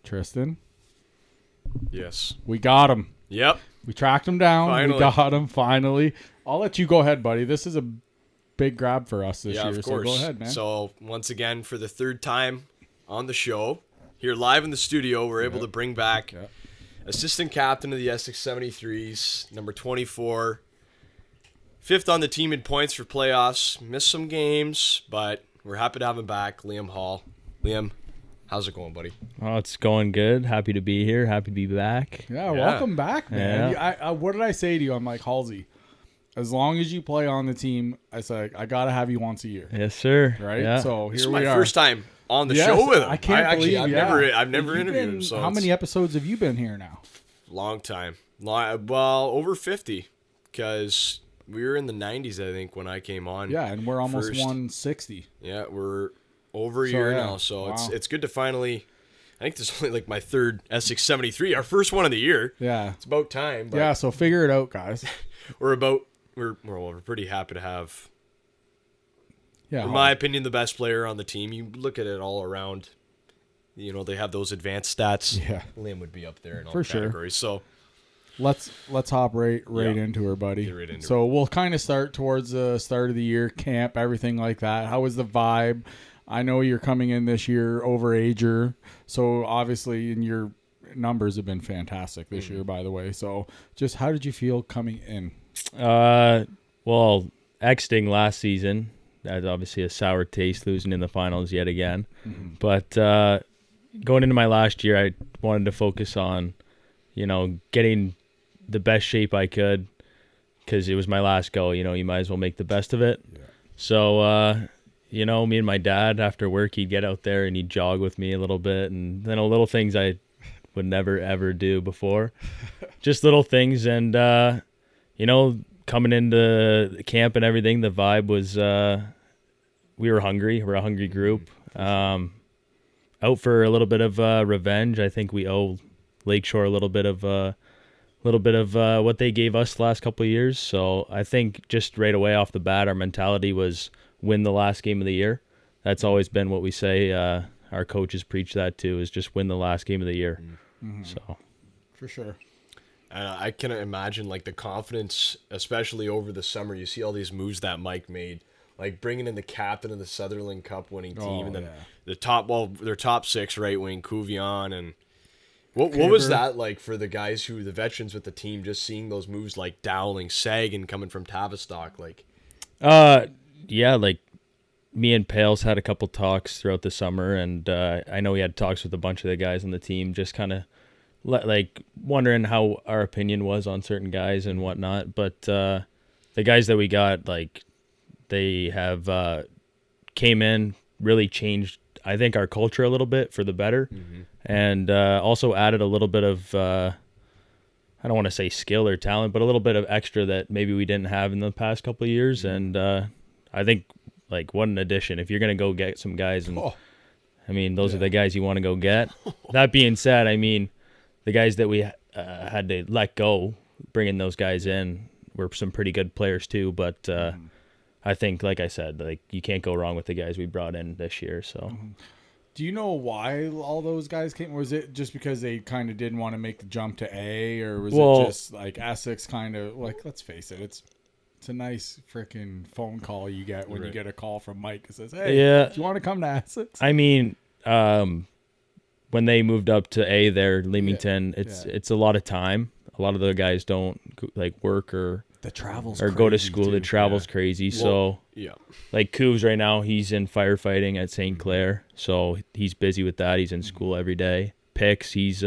Tristan. Yes. We got him. Yep. We tracked him down. Finally. We got him finally. I'll let you go ahead, buddy. This is a big grab for us this year. Of course. So go ahead, man. So once again, for the third time on the show, here live in the studio, we're able to bring back assistant captain of the Essex 73s, number 24, fifth on the team in points for playoffs. Missed some games, but we're happy to have him back, Liam Hall. Liam, how's it going, buddy? Oh, it's going good. Happy to be here. Happy to be back. Yeah, welcome back, man. Yeah. I what did I say to you? I'm like, Halsey, as long as you play on the team, I said, I got to have you once a year. Yes, sir. Right? Yeah. So This here is we my are. first time on the show with him. I can't believe I've never interviewed him. So how many episodes have you been here now? long time. Well, over 50, because we were in the 90s, I think, when I came on. Yeah, and we're almost first. 160. Yeah, we're over a year yeah. now, so Wow. it's good to finally. I think this is only like my third Essex 73, our first one of the year. Yeah. It's about time. But Yeah, so figure it out, guys. we're pretty happy to have, Yeah. in my opinion, the best player on the team. You look at it all around. You know, they have those advanced stats. Yeah. Liam would be up there in all For sure. categories. So Let's hop right Yeah. into her, buddy. Get right into So we'll kind of start towards the start of the year, camp, everything like that. How was the vibe? I know you're coming in this year overager, so obviously, and your numbers have been fantastic this year, by the way. So just how did you feel coming in? Well, exiting last season, that's obviously a sour taste, losing in the finals yet again. Mm-hmm. But going into my last year, I wanted to focus on, getting the best shape I could, because it was my last go. You might as well make the best of it. Yeah. So, me and my dad, after work, he'd get out there and he'd jog with me a little bit, and then little things I would never, ever do before. Just little things, and, coming into the camp and everything, the vibe was we were hungry. We're a hungry group. Out for a little bit of revenge. I think we owe Lakeshore a little bit of what they gave us the last couple of years. So I think just right away off the bat, our mentality was win the last game of the year. That's always been what we say. Our coaches preach that too, is just win the last game of the year. Mm-hmm. So For sure. I can imagine like the confidence, especially over the summer. You see all these moves that Mike made, like bringing in the captain of the Sutherland Cup winning team, and then their top six right wing, Cuvion, and what was that like for the guys the veterans with the team, just seeing those moves like Dowling, Sagan coming from Tavistock, like. Like me and Pales had a couple talks throughout the summer, and I know we had talks with a bunch of the guys on the team, just kind of like wondering how our opinion was on certain guys and whatnot. But the guys that we got, like, they have came in, really changed, I think, our culture a little bit for the better, and also added a little bit of I don't want to say skill or talent, but a little bit of extra that maybe we didn't have in the past couple of years. And I think, like, what an addition. If you're going to go get some guys, and those are the guys you want to go get. That being said, the guys that we had to let go, bringing those guys in, were some pretty good players too. But I think, like I said, like, you can't go wrong with the guys we brought in this year. So. Do you know why all those guys came? Was it just because they kind of didn't want to make the jump to A, or was it just like Essex kind of, like, let's face it, it's a nice freaking phone call you get when you get a call from Mike that says, hey, do you want to come to Essex? When they moved up to A there, Leamington, it's a lot of time. A lot of the guys don't like work or the travel's or go to school. The travel's crazy. So like Coos right now, he's in firefighting at St. Clair, so he's busy with that. He's in school every day. Pix, he's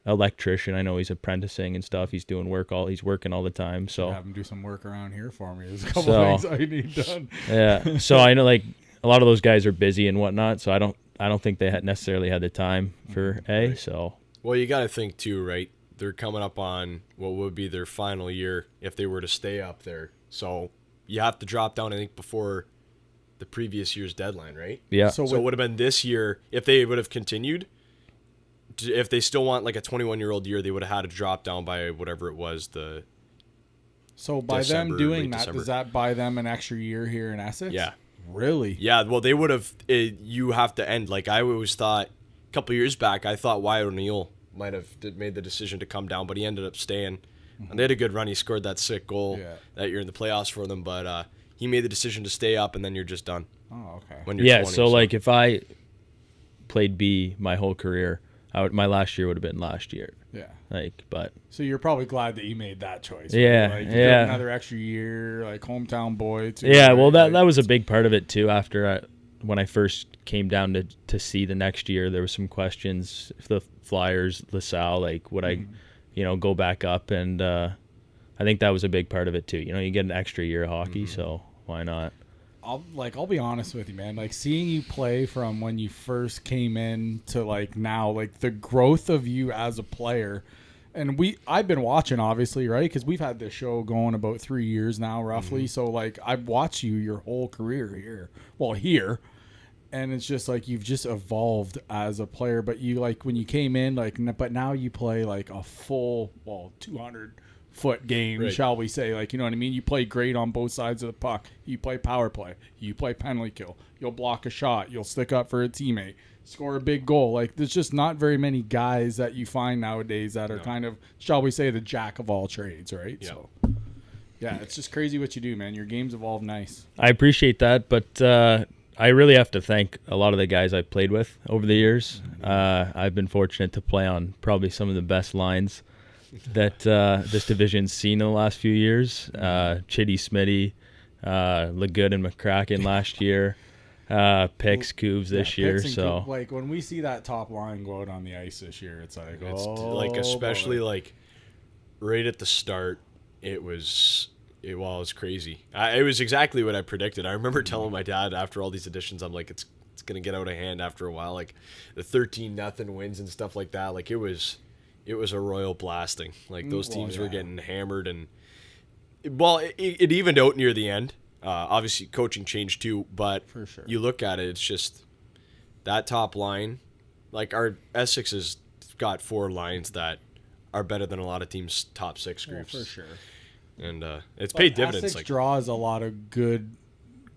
electrician. I know he's apprenticing and stuff. He's doing he's working all the time. So have him do some work around here for me. There's a couple things I need done. Yeah. So I know, like, a lot of those guys are busy and whatnot. So I don't think they necessarily had the time for A. Right. So well, you got to think too, right? They're coming up on what would be their final year if they were to stay up there. So you have to drop down, I think, before the previous year's deadline, right? Yeah. So it would have been this year if they would have continued. If they still want like a 21-year-old year, they would have had to drop down by whatever it was. So by them doing that, does that buy them an extra year here in Essex? Yeah. Really? Yeah. Well, they would have. You have to end. Like, I always thought couple years back, I thought Wyatt O'Neal might have made the decision to come down, but he ended up staying. And they had a good run. He scored that sick goal that year in the playoffs for them, but he made the decision to stay up, and then you're just done. Oh, okay. When you're 20, so like if I played B my whole career, my last year would have been last year. Yeah. Like, but so you're probably glad that you made that choice. Right? Yeah. Like, you got another extra year, like hometown boy too. Yeah. Right? Well, that was a big part of it too. When I first came down to see the next year, there was some questions. If the Flyers, LaSalle, like would I, go back up? And I think that was a big part of it too. You get an extra year of hockey, so why not? I'll be honest with you, man. Like seeing you play from when you first came in to like now, like the growth of you as a player. And I've been watching, obviously, right? Because we've had this show going about 3 years now, roughly. So like I've watched you your whole career here. Well, here. And it's just like you've just evolved as a player. But you like when you came in, but now you play like a full 200-foot game, shall we say? Like, you know what I mean? You play great on both sides of the puck. You play power play. You play penalty kill. You'll block a shot. You'll stick up for a teammate. Score a big goal. Like, there's just not very many guys that you find nowadays that are kind of, shall we say, the jack of all trades, right? Yeah. So, yeah, it's just crazy what you do, man. Your game's evolved nice. I appreciate that, but I really have to thank a lot of the guys I played with over the years. I've been fortunate to play on probably some of the best lines that this division's seen in the last few years. Chitty, Smitty, LeGood and McCracken last year. Picks, Coobs this year. So like when we see that top line go out on the ice this year, it's like especially like right at the start, it was crazy. It was exactly what I predicted. I remember telling my dad after all these additions, I'm like, it's gonna get out of hand after a while. Like the 13-0 wins and stuff like that. Like it was a royal blasting. Like those teams were getting hammered, and it evened out near the end. Obviously, coaching changed too, but for sure. You look at it, it's just that top line. Like our Essex has got 4 lines that are better than a lot of teams' top 6 groups. For sure. And it's paid dividends. Essex draws a lot of good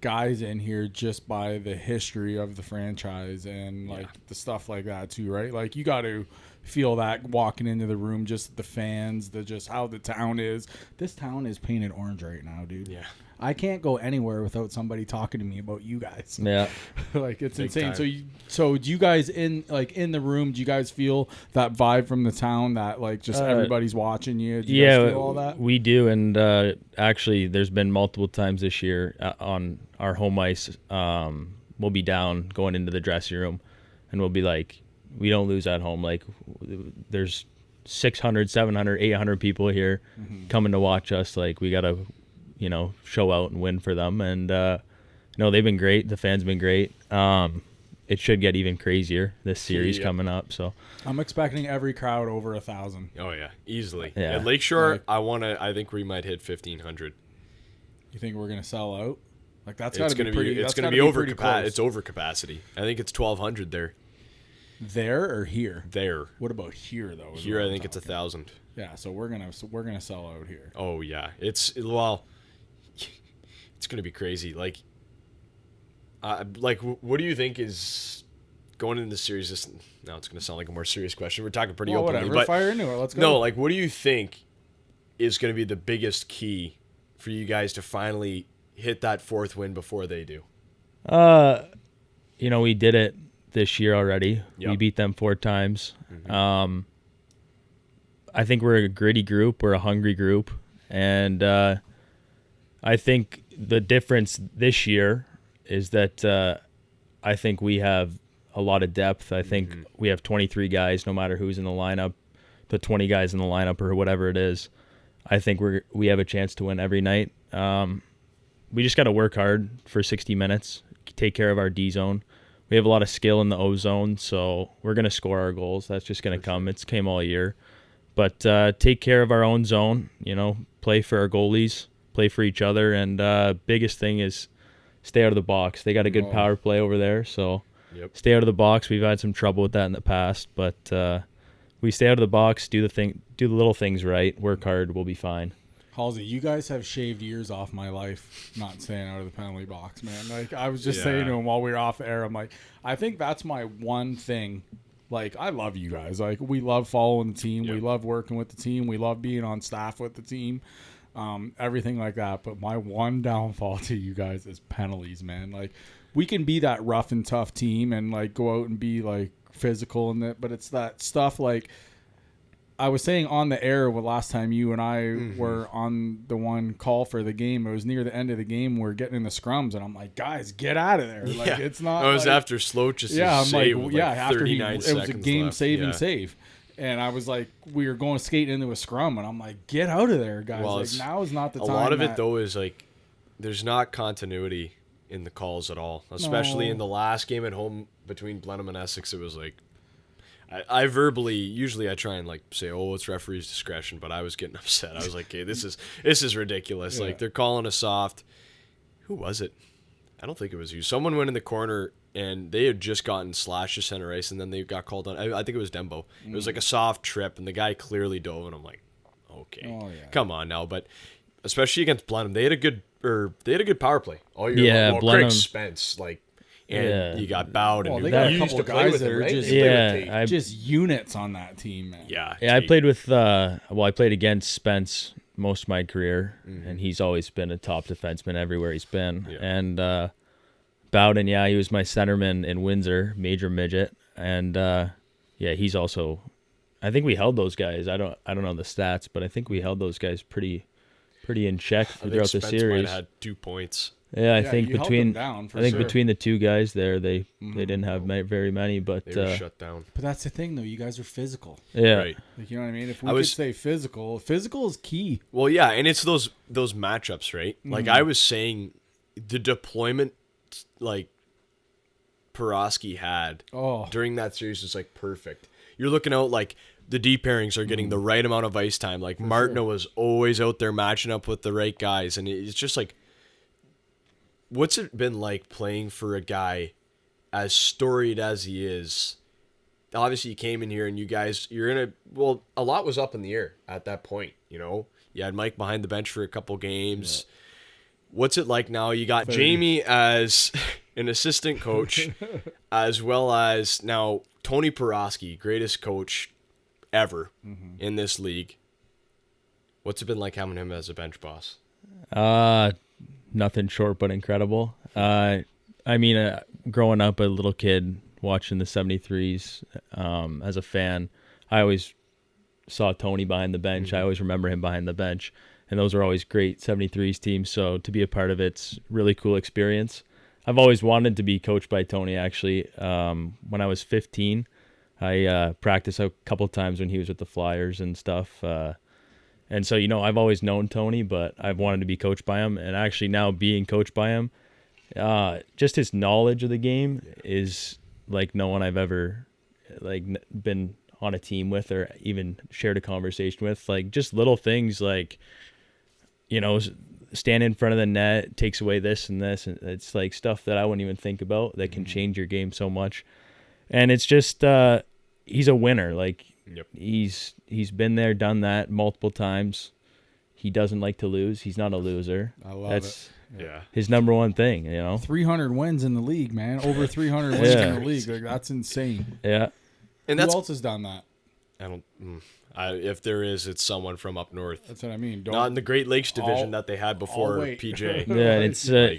guys in here just by the history of the franchise and the stuff like that too, right? Like you got to feel that walking into the room, just the fans, just how the town is. This town is painted orange right now, dude. Yeah. I can't go anywhere without somebody talking to me about you guys. Yeah. Like it's Big insane. time. So do you guys in the room, do you guys feel that vibe from the town that like just everybody's watching you? Do you guys feel all that? We do. And actually there's been multiple times this year on our home ice. We'll be down going into the dressing room and we'll be like, we don't lose at home. Like there's 600, 700, 800 people here coming to watch us. Like we got to, show out and win for them. And, they've been great. The fans been great. It should get even crazier this series coming up. So I'm expecting every crowd over 1,000. Oh yeah, easily. Yeah. At Lakeshore, I think we might hit 1,500. You think we're going to sell out? Like that's got to be pretty. It's going to be over capacity. It's over capacity. I think it's 1,200 there. There or here? There. What about here though? Here, I think it's 1,000. Yeah, so we're gonna sell out here. Oh yeah, it's gonna be crazy. Like what do you think is going into the series? Now it's gonna sound like a more serious question. We're talking pretty openly, whatever. but Fire into it. Let's go. No, like what do you think is gonna be the biggest key for you guys to finally hit that 4th win before they do? We did it this year already. Yep. We beat them 4 times. I think we're a gritty group. We're a hungry group. And I think the difference this year is that I think we have a lot of depth. I think we have 23 guys, no matter who's in the lineup, the 20 guys in the lineup or whatever it is. I think we have a chance to win every night. We just got to work hard for 60 minutes, take care of our D zone. We have a lot of skill in the O zone, so we're going to score our goals. That's just going to come. Sure. It's came all year. But take care of our own zone, play for our goalies, play for each other, and biggest thing is stay out of the box. They got a good power play over there, so stay out of the box. We've had some trouble with that in the past, but we stay out of the box, do the little things right, work hard, we'll be fine. Halsey, you guys have shaved years off my life not staying out of the penalty box, man. Like I was just saying to him while we were off air, I'm like, I think that's my one thing Like, I love you guys. Like, we love following the team. Yep. We love working with the team. We love being on staff with the team. Everything like that. But my one downfall to you guys is penalties, man. Like, we can be that rough and tough team and like go out and be like physical and that, but it's that stuff like I was saying on the air last time you and I were on the one call for the game. It was near the end of the game. We're getting in the scrums, and I'm like, guys, get out of there. Like, it's not. It was like, after Sloch's save. After it was a game left. saving save. And I was like, we were going skating into a scrum, and I'm like, get out of there, guys. Well, like, now is not the time. A lot of it, though, is like, there's not continuity in the calls at all. Especially in the last game at home between Blenheim and Essex, it was like, I verbally, usually I try and like say, oh, it's referee's discretion, but I was getting upset. I was like, okay, this is ridiculous. Like, they're calling a soft. Who was it? I don't think it was you. Someone went in the corner, and they had just gotten slashed to center ice, and then they got called on. I think it was Dembo. It was like a soft trip, and the guy clearly dove, and I'm like, okay, come on now. But especially against Blenheim, they had a good power play all year long. Well, Blenheim. Craig Spence, like, and you got Bowed, and they got a couple of guys that are just units on that team, man. Yeah, I played with. I played against Spence most of my career, and he's always been a top defenseman everywhere he's been. Yeah. And Bowden, he was my centerman in Windsor, major midget, and he's also. I think we held those guys. I don't know the stats, but I think we held those guys pretty in check throughout the series. Might have had 2 points. Yeah, I think between between the two guys there, they didn't have very many, but they were shut down. But that's the thing, though. You guys are physical. Yeah, right. Like, you know what I mean? If we could say physical is key. Well, yeah, and it's those matchups, right? Like I was saying, the deployment like Porosky had during that series was like perfect. You're looking out like the D pairings are getting the right amount of ice time. Like Martineau was always out there matching up with the right guys, and it's just like. What's it been like playing for a guy as storied as he is? Obviously, you came in here and a lot was up in the air at that point, you know? You had Mike behind the bench for a couple games. Yeah. What's it like now? You got Jamie as an assistant coach, as well as now Tony Porosky, greatest coach ever in this league. What's it been like having him as a bench boss? Nothing short but incredible. Growing up a little kid watching the 73s as a fan, I always saw Tony behind the bench. I always remember him behind the bench, and those were always great 73s teams. So to be a part of it's really cool experience. I've always wanted to be coached by Tony, actually. When I was 15, I practiced a couple times when he was with the Flyers and stuff. And so, I've always known Tony, but I've wanted to be coached by him. And actually now being coached by him, just his knowledge of the game is like no one I've ever been on a team with or even shared a conversation with. Like just little things like, stand in front of the net, takes away this and this. And it's like stuff that I wouldn't even think about that can change your game so much. And it's just, he's a winner. Like, yep. He's been there, done that multiple times. He doesn't like to lose. He's not a loser. I love it. Yeah. His number one thing, 300 wins in the league, man. Over 300 wins in the league. Like, that's insane. Yeah. And who else has done that? If there is, it's someone from up north. That's what I mean. Not in the Great Lakes division that they had before PJ. Yeah,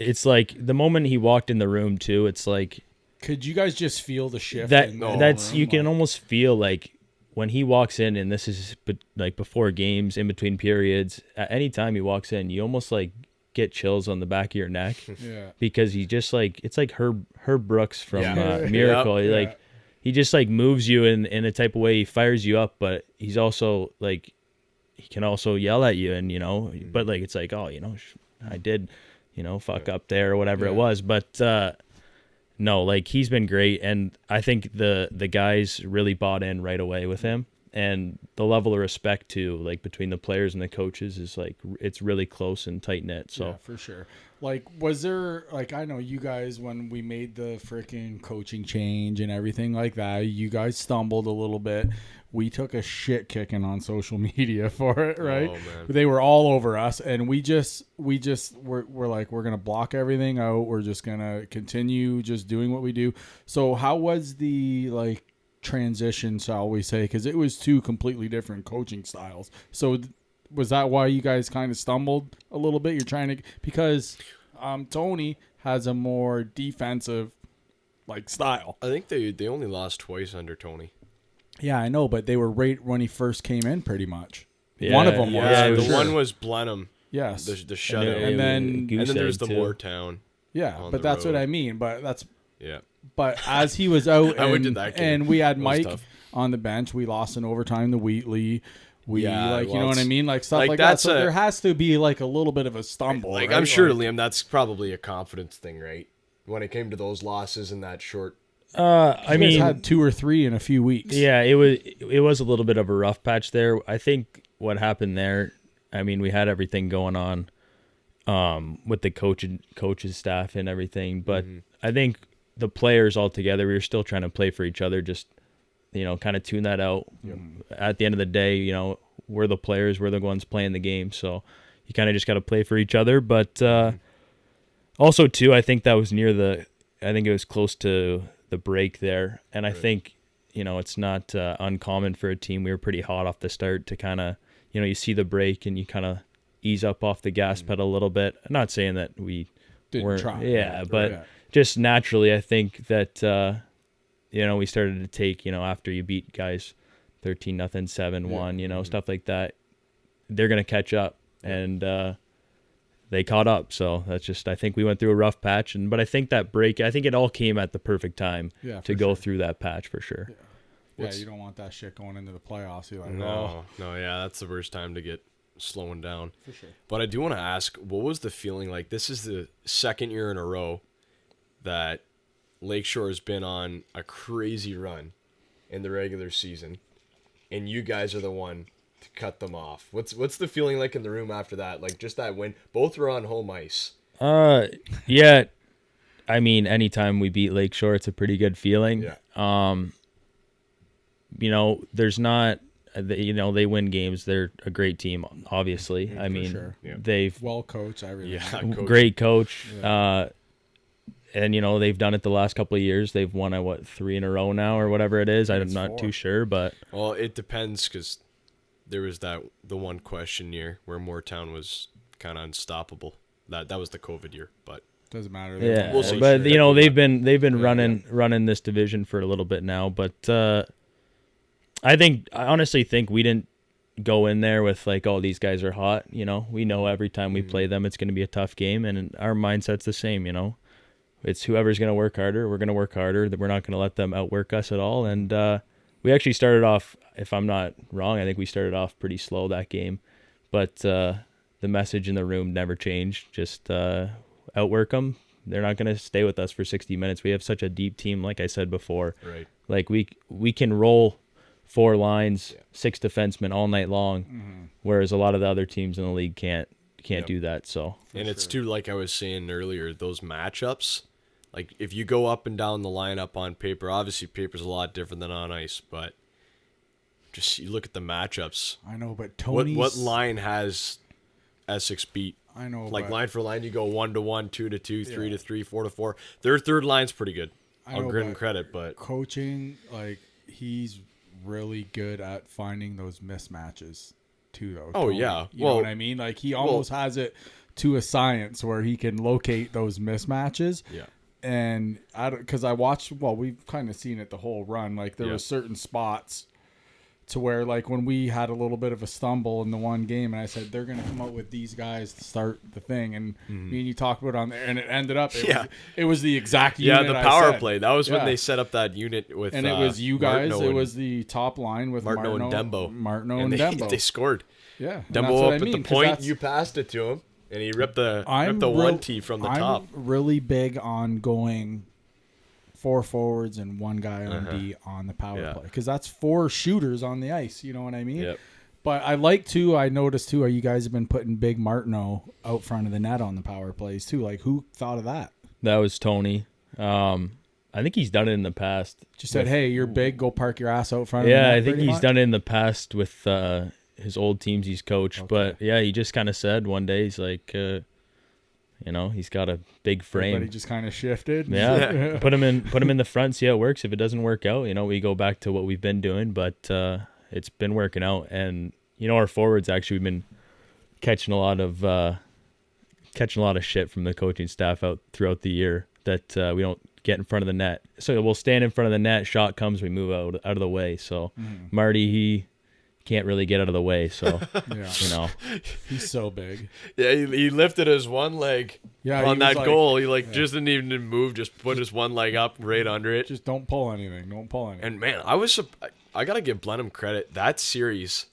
it's like the moment he walked in the room too. It's like, could you guys just feel the shift? You can almost feel like when he walks in, and this is like before games, in between periods. At any time he walks in, you almost like get chills on the back of your neck. Yeah. Because he just like it's like Herb Brooks from Miracle. Yep. He just like moves you in a type of way. He fires you up, but he's also like he can also yell at you, and but like it's like, oh, I did, fuck up there or whatever it was, but no, like he's been great, and I think the guys really bought in right away with him, and the level of respect too, like between the players and the coaches, is like it's really close and tight knit. So yeah, for sure. Like, was there like I know you guys when we made the freaking coaching change and everything like that, you guys stumbled a little bit. We took a shit kicking on social media for it, right? Oh, man. They were all over us, and we're like, we're gonna block everything out. We're just gonna continue just doing what we do. So how was the transition, shall we say, because it was two completely different coaching styles. So was that why you guys kind of stumbled a little bit? You're trying to, because Tony has a more defensive like style. I think they only lost twice under Tony. Yeah, I know, but they were right when he first came in, pretty much. Yeah, one of them was. Yeah, the sure. one was Blenheim. Yes. The shutout. And then there's the Moortown. Yeah, but that's road. What I mean. But that's yeah. But as he was out, I went to that game. and we had Mike on the bench, we lost in overtime to Wheatley. You know what I mean, like stuff like that. So there has to be like a little bit of a stumble. Like right? I'm sure, Liam, that's probably a confidence thing, right? When it came to those losses in that short. I mean, had 2 or 3 in a few weeks. Yeah, it was a little bit of a rough patch there. I think what happened there, I mean, we had everything going on with the coaches staff and everything, but I think the players all together, we were still trying to play for each other, just kind of tune that out. At the end of the day, we're the players, we're the ones playing the game, so you kind of just got to play for each other. But also too, I think that was I think it was close to the break there, and I think it's not uncommon for a team. We were pretty hot off the start to kind of you see the break and you kind of ease up off the gas pedal a little bit. I'm not saying that we didn't try, but just naturally, I think that we started to take after you beat guys 13-0, 7-1, stuff like that, they're gonna catch up, and they caught up. So that's just, I think we went through a rough patch, but I think that break, I think it all came at the perfect time to go through that patch for sure. Yeah, you don't want that shit going into the playoffs. You're like, no, that's the worst time to get slowing down. For sure. But I do want to ask, what was the feeling like? This is the second year in a row that Lakeshore has been on a crazy run in the regular season, and you guys are the one to cut them off. What's the feeling like in the room after that? Like just that win. Both were on home ice. Yeah. I mean, anytime we beat Lakeshore, it's a pretty good feeling. Yeah. There's not, they win games. They're a great team, obviously. I mean, sure. They've well coached. I really great coach. Yeah. And they've done it the last couple of years. They've won 3 in a row now or whatever it is. I'm not 4. Too sure, but well, it depends because there was the one question year where Moortown was kind of unstoppable. That was the COVID year, but doesn't matter. Yeah, but they've been running this division for a little bit now. But I honestly think we didn't go in there with like, oh, these guys are hot. We know every time we play them, it's going to be a tough game, and our mindset's the same. It's whoever's going to work harder. We're going to work harder. That we're not going to let them outwork us at all. And we actually started off, if I'm not wrong, I think we started off pretty slow that game. But the message in the room never changed. Just outwork them. They're not going to stay with us for 60 minutes. We have such a deep team, like I said before. Right. Like we can roll 4 lines, 6 defensemen all night long, whereas a lot of the other teams in the league can't do that. So and it's too, like I was saying earlier, those matchups. Like if you go up and down the lineup on paper, obviously paper's a lot different than on ice, but just you look at the matchups. I know, but Tony's what line has Essex beat? I know, like line for line, you go 1-1, 2-2, 3-3, 4-4. Their third line's pretty good. I'll give him credit, but coaching, like he's really good at finding those mismatches too, though. Oh Tony. yeah, you know what I mean? Like he almost has it to a science where he can locate those mismatches. Yeah. And because I watched, we've kind of seen it the whole run. Like there were certain spots to where, like when we had a little bit of a stumble in the one game, and I said they're going to come out with these guys to start the thing, and me and you talked about it on there, and it ended up it was the exact unit. Yeah, the power play. That was when they set up that unit with, and it was you guys. Martineau it was the top line with Martineau and Dembo. Martineau and Dembo. They scored. Yeah, Dembo up at the point. You passed it to him. And he ripped the 1-T from the top. I'm really big on going 4 forwards and 1 guy on D on the power play, because that's 4 shooters on the ice. You know what I mean? Yep. But I noticed too, you guys have been putting big Martineau out front of the net on the power plays too. Like who thought of that? That was Tony. I think he's done it in the past. Just said, hey, you're big, go park your ass out front of the net. Yeah, I think he's done it in the past with his old teams he's coached. Okay. But yeah, he just kind of said one day, he's like, You know, he's got a big frame. Everybody just kind of shifted. Yeah, put him in the front, see how it works. If it doesn't work out, you know, we go back to what we've been doing. But it's been working out, and you know, our forwards actually, we've been catching a lot of shit from the coaching staff out throughout the year that we don't get in front of the net. So we'll stand in front of the net, shot comes, we move out of the way. So Marty, he can't really get out of the way. So you know, he's so big. Yeah, he lifted his one leg on that goal. He just didn't even move, just put his one leg up right under it. Just don't pull anything. And man, I gotta give Blenheim credit. That series,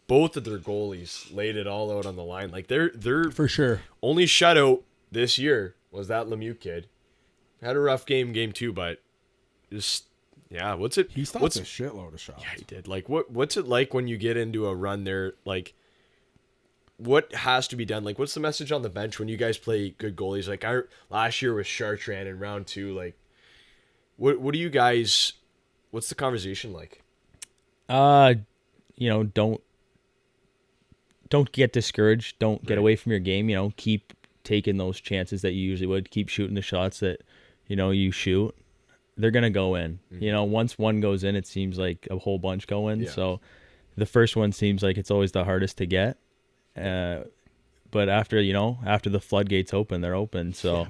both of their goalies laid it all out on the line. Like they're for sure. Only shutout this year was that Lemieux kid. Had a rough game 2, but just what's it? He stopped a shitload of shots. Yeah, he did. Like what's it like when you get into a run there? Like what has to be done? Like what's the message on the bench when you guys play good goalies? Like last year with Chartrand in round 2. Like what do you guys? What's the conversation like? You know, don't get discouraged. Don't get away from your game. You know, keep taking those chances that you usually would. Keep shooting the shots that, you know, you shoot. They're going to go in. You know, once one goes in, it seems like a whole bunch go in. Yeah. So the first one seems like it's always the hardest to get. But after the floodgates open, they're open. So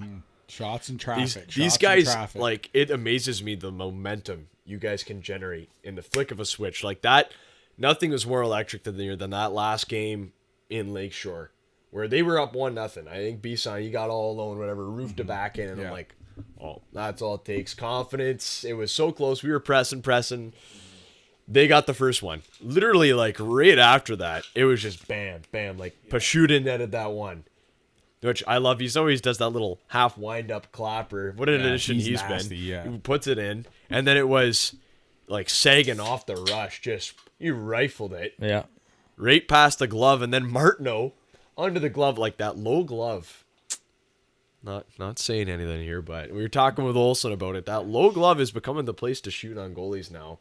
shots and traffic. These guys, like, it amazes me the momentum you guys can generate in the flick of a switch. Like that, nothing was more electric than that last game in Lakeshore, where they were up 1-0. I think B-Sign, he got all alone, whatever, roofed the back in, and I'm like, oh, that's all it takes. Confidence. It was so close. We were pressing. They got the first one. Literally, like, right after that, it was just bam, bam. Like, Pashuta netted that one, which I love. He always does that little half wind-up clapper. What an addition he's nasty, been. Yeah. He puts it in, and then it was, like, Sagan off the rush. Just, he rifled it. Yeah. Right past the glove, and then Martineau under the glove, like that low glove. Not saying anything here, but we were talking with Olsen about it. That low glove is becoming the place to shoot on goalies now.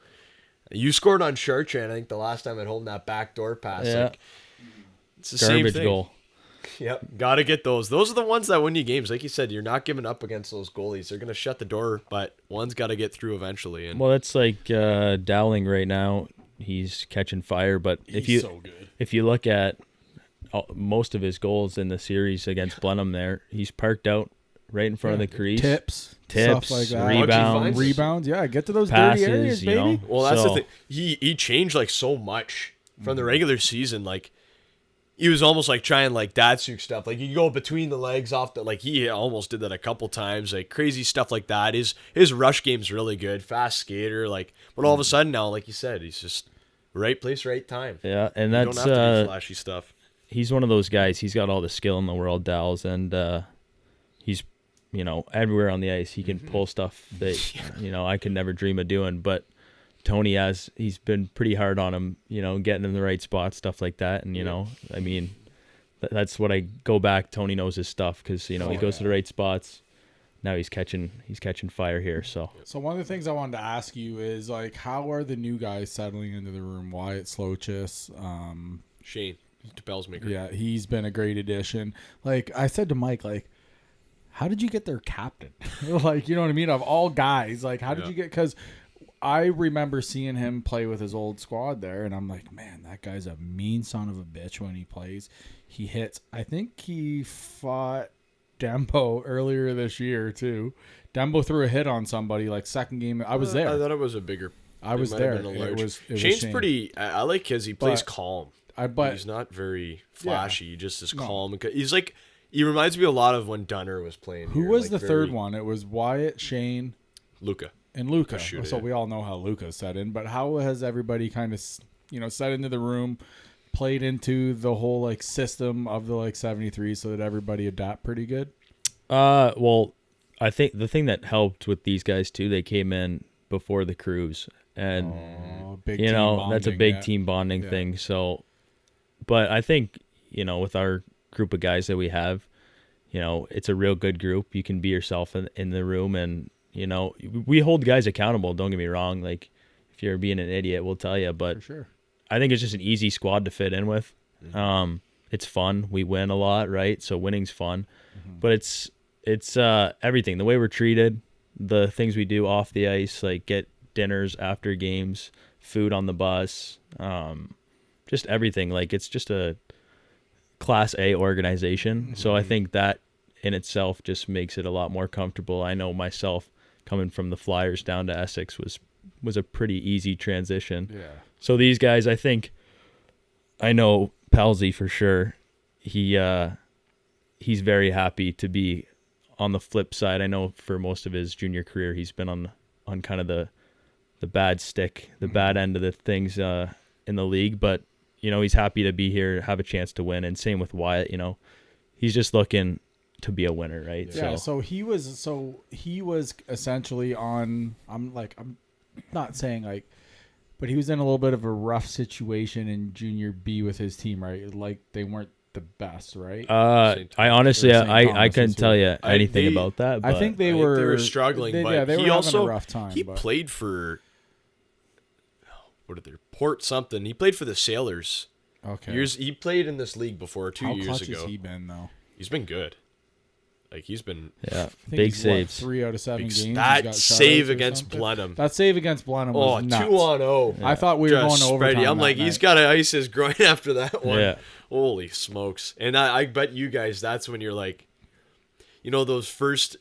You scored on Chartrand, I think, the last time at home, that backdoor pass. Yeah. Like, it's the garbage same thing. Goal. Yep, got to get those. Those are the ones that win you games. Like you said, you're not giving up against those goalies. They're going to shut the door, but one's got to get through eventually. And well, it's like Dowling right now. He's catching fire, but if you look at most of his goals in the series against Blenheim there, he's parked out right in front of the crease. Tips, stuff like that. Rebounds. Yeah, get to those passes, dirty areas, baby. You know? Well, that's the thing. He changed like so much from the regular season. Like he was almost like trying like Datsuk stuff. Like you go between the legs off the, like he almost did that a couple times. Like crazy stuff like that. His rush game's really good. Fast skater. Like, but all of a sudden now, like you said, he's just right place, right time. Yeah, and that's you don't have to do flashy stuff. He's one of those guys. He's got all the skill in the world, Dowles, and he's, you know, everywhere on the ice. He can pull stuff that, you know, I could never dream of doing. But Tony he's been pretty hard on him, you know, getting in the right spot, stuff like that. And, you know, I mean, that's what I go back. Tony knows his stuff because, you know, he goes to the right spots. Now he's catching fire here. So one of the things I wanted to ask you is, like, how are the new guys settling into the room? Wyatt Slochis, Shane Bellsmaker. Yeah, he's been a great addition. Like I said to Mike, like, how did you get their captain? Like, you know what I mean? Of all guys, like, how did you get? Because I remember seeing him play with his old squad there, and I'm like, man, that guy's a mean son of a bitch when he plays. He hits. I think he fought Dembo earlier this year too. Dembo threw a hit on somebody like second game. I was there. I thought it was a bigger. I was there. It was Shane's Shane. pretty. I like his. He plays calm. But he's not very flashy. He just is calm. He's like, he reminds me a lot of when Dunner was playing. Who was the third one? It was Wyatt, Shane, Luca, and Luca. So we all know how Luca set in. But how has everybody kind of, you know, set into the room, played into the whole like system of the like 73, so that everybody adapt pretty good? Well, I think the thing that helped with these guys too, they came in before the cruise, and you know, that's a big team bonding thing. So. But I think, you know, with our group of guys that we have, you know, it's a real good group. You can be yourself in the room, and, you know, we hold guys accountable. Don't get me wrong. Like, if you're being an idiot, we'll tell you. But for sure. I think it's just an easy squad to fit in with. it's fun. We win a lot, right? So winning's fun. But it's everything. The way we're treated, the things we do off the ice, like get dinners after games, food on the bus, just everything. Like it's just a Class A organization. So I think that in itself just makes it a lot more comfortable. I know myself coming from the Flyers down to Essex was a pretty easy transition. Yeah. So these guys, I think, I know Palsy for sure. He's very happy to be on the flip side. I know for most of his junior career, he's been on kind of the bad stick, the bad end of the things in the league. But he's happy to be here, have a chance to win, and same with Wyatt. He's just looking to be a winner, right? Yeah. So he was essentially on. I'm not saying like, but he was in a little bit of a rough situation in junior B with his team, right? Like they weren't the best, right? I honestly, I couldn't tell you anything about that. But I think they were struggling, but they he were also having a rough time. He played for Port something. He played for the Sailors. Okay. He played in this league before 2 years clutch ago. Has he been though? He's been good. Like he's been big saves. 3 out of 7 games. That save against Blenheim. That save against Blenheim was nuts. 2-on-0. I thought we were going to overtime. I'm like, he's got to ice his groin after that one. Yeah. Holy smokes! And I bet you guys, that's when you're like, those first.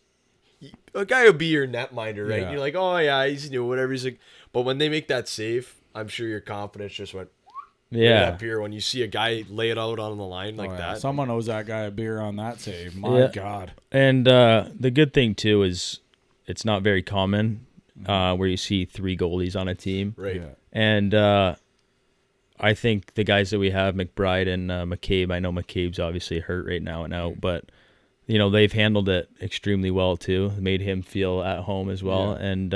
A guy will be your netminder, right? Yeah. You're like, oh yeah, he's whatever. He's like, but when they make that save, I'm sure your confidence just went. Yeah. Up here when you see a guy lay it out on the line like that. Someone owes that guy a beer on that save. My God. And the good thing too is it's not very common where you see 3 goalies on a team. Right. Yeah. And I think the guys that we have, McBride and McCabe, I know McCabe's obviously hurt right now and out, but they've handled it extremely well too. Made him feel at home as well. Yeah. And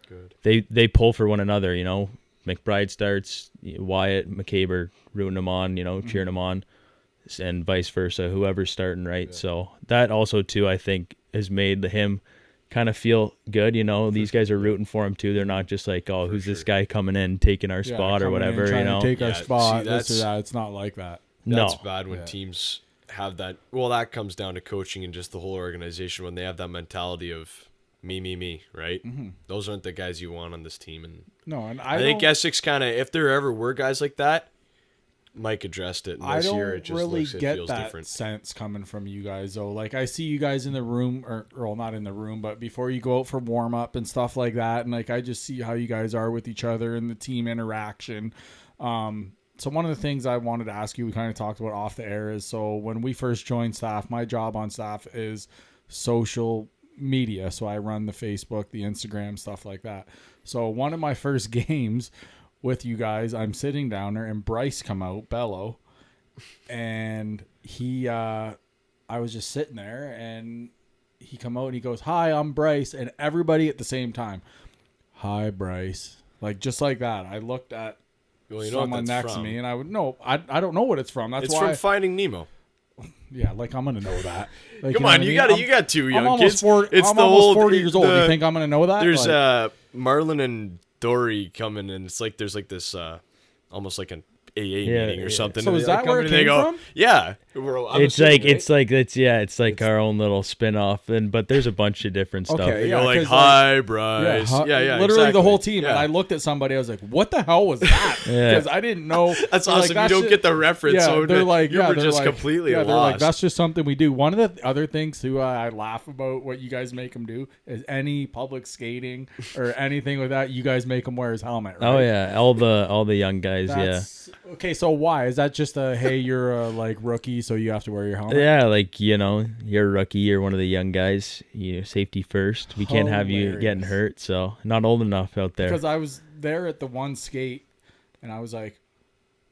good. They pull for one another, McBride starts, Wyatt, McCabe are rooting him on, cheering him on, and vice versa, whoever's starting, right? Yeah. So that also, too, I think, has made him kind of feel good. These guys are rooting for him, too. They're not just like, oh, who's this guy coming in, taking our spot or whatever, trying to take our spot, see, this or that. It's not like that. That's bad when teams have that. Well, that comes down to coaching and just the whole organization when they have that mentality of me, right? Mm-hmm. Those aren't the guys you want on this team. And I think Essex kind of, if there ever were guys like that, Mike addressed it. And this year it just really looks, it feels that different. Sense coming from you guys though. Like I see you guys in the room, or well, not in the room, but before you go out for warm up and stuff like that, and like I just see how you guys are with each other and the team interaction. So one of the things I wanted to ask you, we kind of talked about off the air, is so when we first joined staff, my job on staff is social media. So I run the Facebook, the Instagram, stuff like that. So one of my first games with you guys, I'm sitting down there and Bryce come out, Bello, and he, I was just sitting there and he come out and he goes, "Hi, I'm Bryce," and everybody at the same time, "Hi, Bryce," like just like that. I looked at someone next to me and I would I don't know what it's from. It's from Finding Nemo. Yeah, like I'm gonna know that. Like, Come on, you got 2 young kids. I'm almost 40 years old. You think I'm gonna know that? There's Marlon and Dory coming, and it's like there's like this almost like an AA meeting or something. So is that where it came from? Yeah, it's like our own little spin-off, but there's a bunch of different stuff. Okay, you're like, "Hi, Bryce." Yeah, literally exactly. the whole team. Yeah. And I looked at somebody, I was like, "What the hell was that?" Because I didn't know. That's awesome. You don't get the reference. Yeah, so they're like, you were just completely lost. They're like, that's just something we do. One of the other things too, I laugh about what you guys make them do is any public skating or anything with that, you guys make them wear his helmet. Right? Oh yeah, all the young guys. Okay, so why is that? Just hey, you're a like rookie, so you have to wear your helmet? Yeah, like you're a rookie, you're one of the young guys. Safety first. We can't have you getting hurt, so not old enough out there. Because I was there at the one skate, and I was like,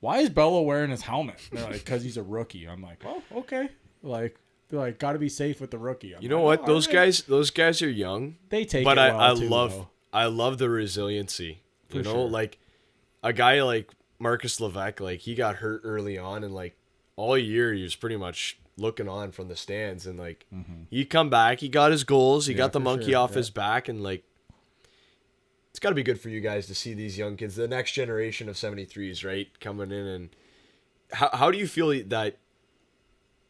"Why is Bello wearing his helmet?" And they're like, "Because he's a rookie." I'm like, "Oh, okay." Like they're like, "Got to be safe with the rookie." I'm what? Those guys are young. They take but it well I love the resiliency. For sure. Like a guy like Marcus Levesque, like he got hurt early on, and like all year he was pretty much looking on from the stands, and like he come back, he got his goals, he got the monkey off his back, and like it's got to be good for you guys to see these young kids, the next generation of 73s, right, coming in. And how do you feel that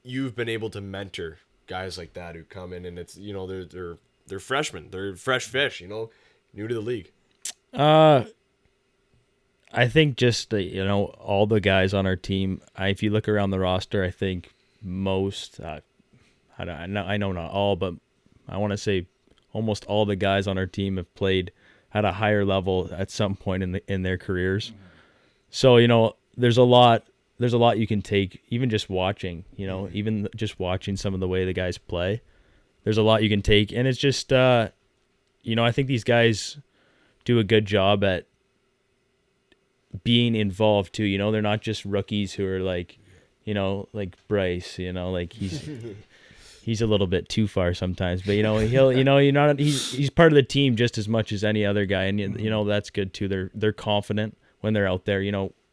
you've been able to mentor guys like that who come in and it's, they're freshmen, they're fresh fish, new to the league? I think just all the guys on our team. If you look around the roster, I think most. I know not all, but I want to say almost all the guys on our team have played at a higher level at some point in their careers. So there's a lot you can take, even just watching. Even just watching some of the way the guys play. There's a lot you can take, and it's just I think these guys do a good job at being involved too. They're not just rookies who are like Bryce, like he's a little bit too far sometimes, but he's part of the team just as much as any other guy, and that's good too. They're confident when they're out there.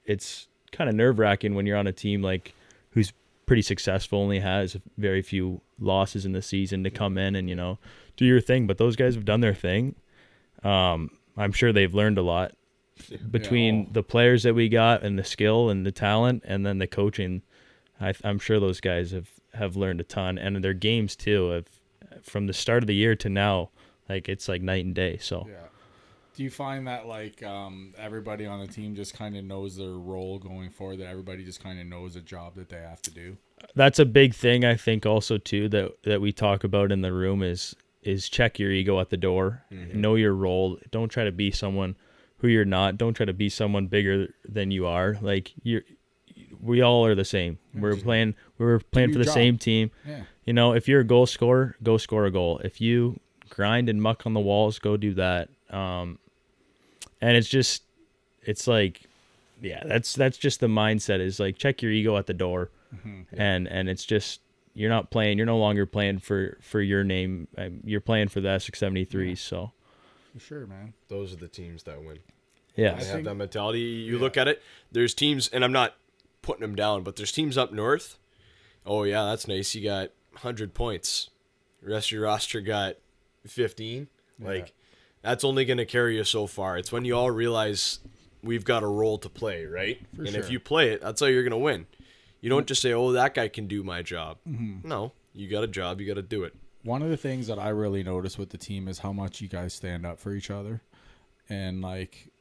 It's kind of nerve-wracking when you're on a team like who's pretty successful, only has very few losses in the season, to come in and do your thing, but those guys have done their thing. I'm sure they've learned a lot between the players that we got and the skill and the talent and then the coaching. I'm sure those guys have learned a ton, and their games too, from the start of the year to now, it's like night and day. So do you find that everybody on the team just kind of knows their role going forward, that everybody just kind of knows the job that they have to do? That's a big thing, I think, also too, that we talk about in the room is check your ego at the door. Know your role. Don't try to be someone who you're not. Don't try to be someone bigger than you are. We all are the same. We're playing for the same team. Yeah. If you're a goal scorer, go score a goal. If you grind and muck on the walls, go do that. And that's just the mindset, is check your ego at the door. And it's just, you're no longer playing for your name. You're playing for the Essex 73s. So for sure, man. Those are the teams that win. Yeah. They have that mentality. You look at it, there's teams, and I'm not putting them down, but there's teams up north. Oh yeah, that's nice. You got 100 points. The rest of your roster got 15. That's only going to carry you so far. It's when you all realize we've got a role to play, right? If you play it, that's how you're going to win. You don't just say, oh, that guy can do my job. No, you got a job. You got to do it. One of the things that I really notice with the team is how much you guys stand up for each other. And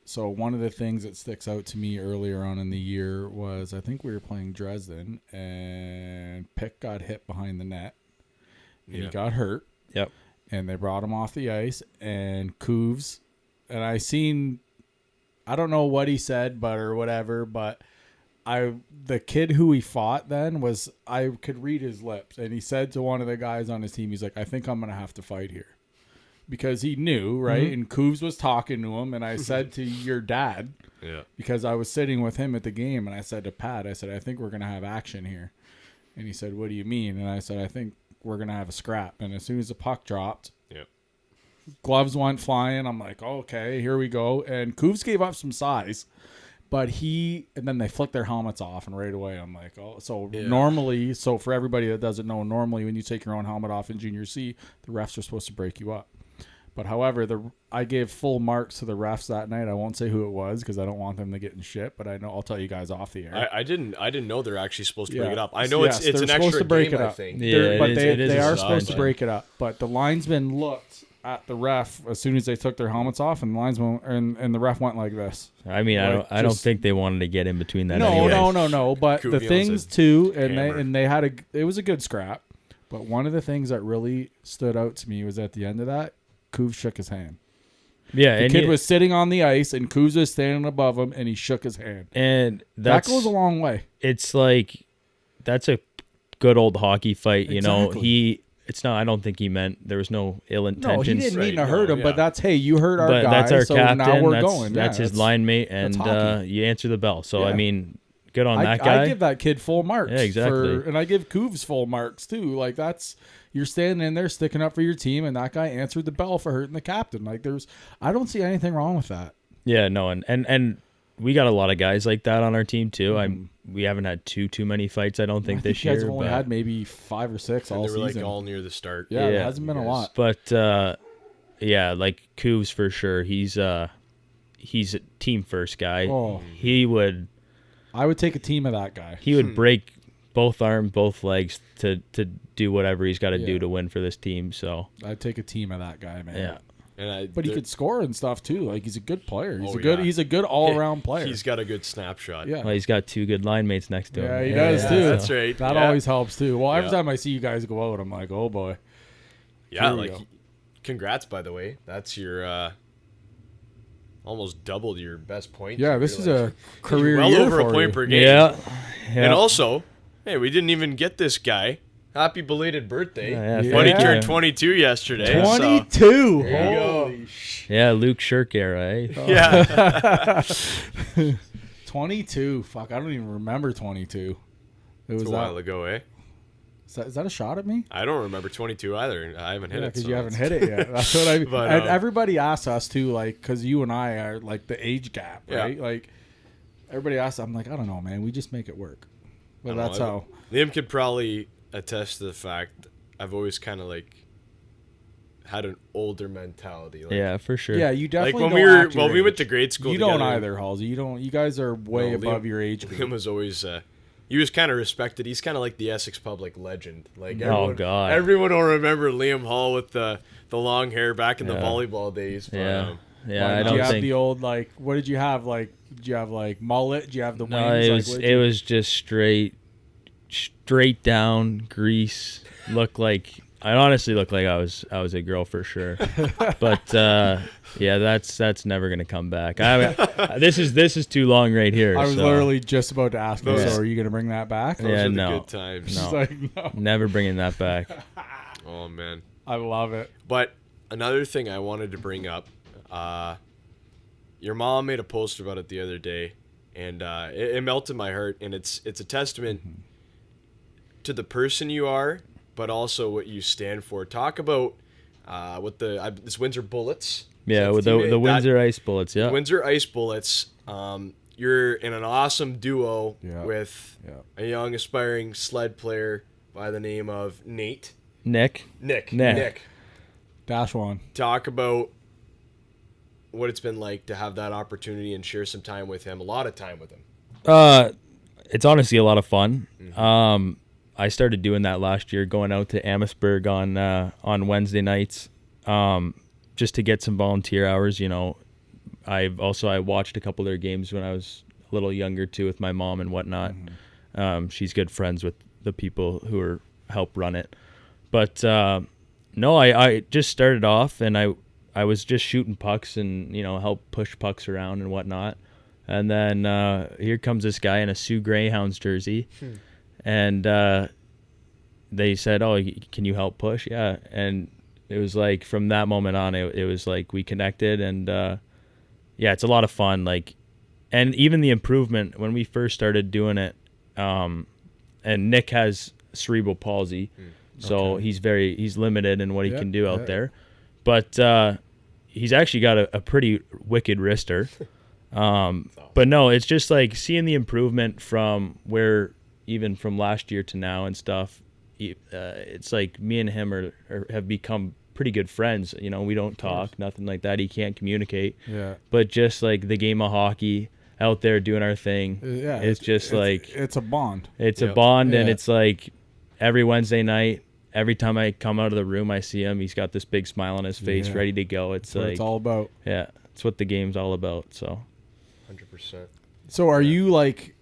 so one of the things that sticks out to me earlier on in the year was, I think we were playing Dresden, and Pick got hit behind the net, and he got hurt. Yep. And they brought him off the ice, and Cooves, and I don't know what he said, or whatever, but the kid who he fought then I could read his lips, and he said to one of the guys on his team, he's like, I think I'm going to have to fight here. Because he knew, right? And Cooves was talking to him, and I said to your dad, because I was sitting with him at the game, and I said to Pat, I said, I think we're going to have action here. And he said, what do you mean? And I said, I think we're going to have a scrap. And as soon as the puck dropped, gloves went flying. I'm like, oh, okay, here we go. And Cooves gave up some size, but and then they flicked their helmets off, and right away I'm like, oh, normally, for everybody that doesn't know, normally when you take your own helmet off in Junior C, the refs are supposed to break you up. But however, I gave full marks to the refs that night. I won't say who it was because I don't want them to get in shit. But I'll tell you guys off the air. I didn't know they're actually supposed to break it up. I know it's an extra to break game, it up. I think. Yeah, but they are supposed to break it up. But the linesman looked at the ref as soon as they took their helmets off, and the linesman and the ref went like this. I mean, I don't think they wanted to get in between that. No. But the things too, and they had it was a good scrap. But one of the things that really stood out to me was at the end of that, Cooves shook his hand. Yeah, the kid was sitting on the ice, and Cooves was standing above him, and he shook his hand. And that goes a long way. It's that's a good old hockey fight. Exactly. It's not. I don't think he meant there was no ill intentions. No, he didn't mean to hurt him, but that's you hurt our guy. That's our captain. Now we're going. That's his line mate, and you answer the bell. So I mean, good on that guy. I give that kid full marks. Yeah, exactly. And I give Cooves full marks too. You're standing in there sticking up for your team, and that guy answered the bell for hurting the captain. I don't see anything wrong with that. Yeah, no, and we got a lot of guys like that on our team too. We haven't had too many fights, I don't think, this year. You guys have only had maybe 5 or 6 all season. They were all near the start. Yeah, it hasn't been a lot. But Cooves for sure. He's a team first guy. Oh. I would take a team of that guy. He would break both arms, both legs to do whatever he's got to do to win for this team. So I'd take a team of that guy, man. Yeah. But he could score and stuff too. Like, he's a good player. He's a good all around player. He's got a good snapshot. Yeah. Well, he's got 2 good line mates next to him. Yeah, he does too. That's right. That always helps too. Well, every time I see you guys go out, I'm like, oh boy. Yeah, like, congrats, by the way. That's your almost doubled your best point. Yeah, this is a career well year over for a point you. per game. Yeah. And also, hey, we didn't even get this guy. Happy belated birthday. Yeah, When he turned 22 yesterday. 22. So. Holy shit. Yeah, Luke Shirk era, eh? Yeah. 22. Fuck, I don't even remember 22. It was a while ago, eh? Is that a shot at me? I don't remember 22 either. I haven't hit it. Because you haven't hit it yet. That's what I mean. But, and everybody asks us too, like, because you and I are like the age gap, right? Yeah. Like, everybody asks, I'm like, I don't know, man. We just make it work. But that's how. Liam could probably attest to the fact I've always kind of like had an older mentality. Like, Yeah, for sure. Yeah, you definitely like when we went to grade school. You together, don't either, Halsey. You don't. You guys are way above your age group. Liam was always. He was kind of respected. He's kind of like the Essex Public legend. Like God, everyone will remember Liam Hall with the long hair back in the volleyball days. But, I did don't you have think the old like? What did you have? Like, did you have like mullet? Did you have the no. wings? It was just straight down grease. Looked like I honestly looked like I was a girl for sure. But yeah, that's never gonna come back. This is too long right here. I was literally just about to ask you. So are you gonna bring that back? Those are the good times. No, like, no. Never bringing that back. Oh man, I love it. But another thing I wanted to bring up, your mom made a post about it the other day, and it melted my heart. And it's a testament to the person you are, but also what you stand for. Talk about what this Windsor Bullets. Yeah, with the Windsor Ice Bullets. Yeah, Windsor Ice Bullets. You're in an awesome duo with a young aspiring sled player by the name of Nick. Dash one. Talk about what it's been like to have that opportunity and share some time with him. A lot of time with him. It's honestly a lot of fun. Mm-hmm. I started doing that last year, going out to Amherstburg on Wednesday nights, just to get some volunteer hours. You know, I watched a couple of their games when I was a little younger too, with my mom and whatnot. Mm-hmm. She's good friends with the people who help run it. But no, I just started off, and I was just shooting pucks and help push pucks around and whatnot. And then here comes this guy in a Sioux Greyhounds jersey. And they said, "Oh, can you help push?" Yeah, and it was like from that moment on, it was like we connected, and yeah, it's a lot of fun. Like, and even the improvement when we first started doing it, and Nick has cerebral palsy, so he's limited in what he can do out there, but he's actually got a pretty wicked wrister. But no, it's just like seeing the improvement from even from last year to now and stuff. It's like me and him have become pretty good friends. We don't talk, nothing like that. He can't communicate. Yeah. But just like the game of hockey, out there doing our thing. Yeah. It's a bond. It's a bond, and it's like every Wednesday night, every time I come out of the room, I see him. He's got this big smile on his face, ready to go. That's what it's all about. Yeah, it's what the game's all about. So, 100%. So, are you like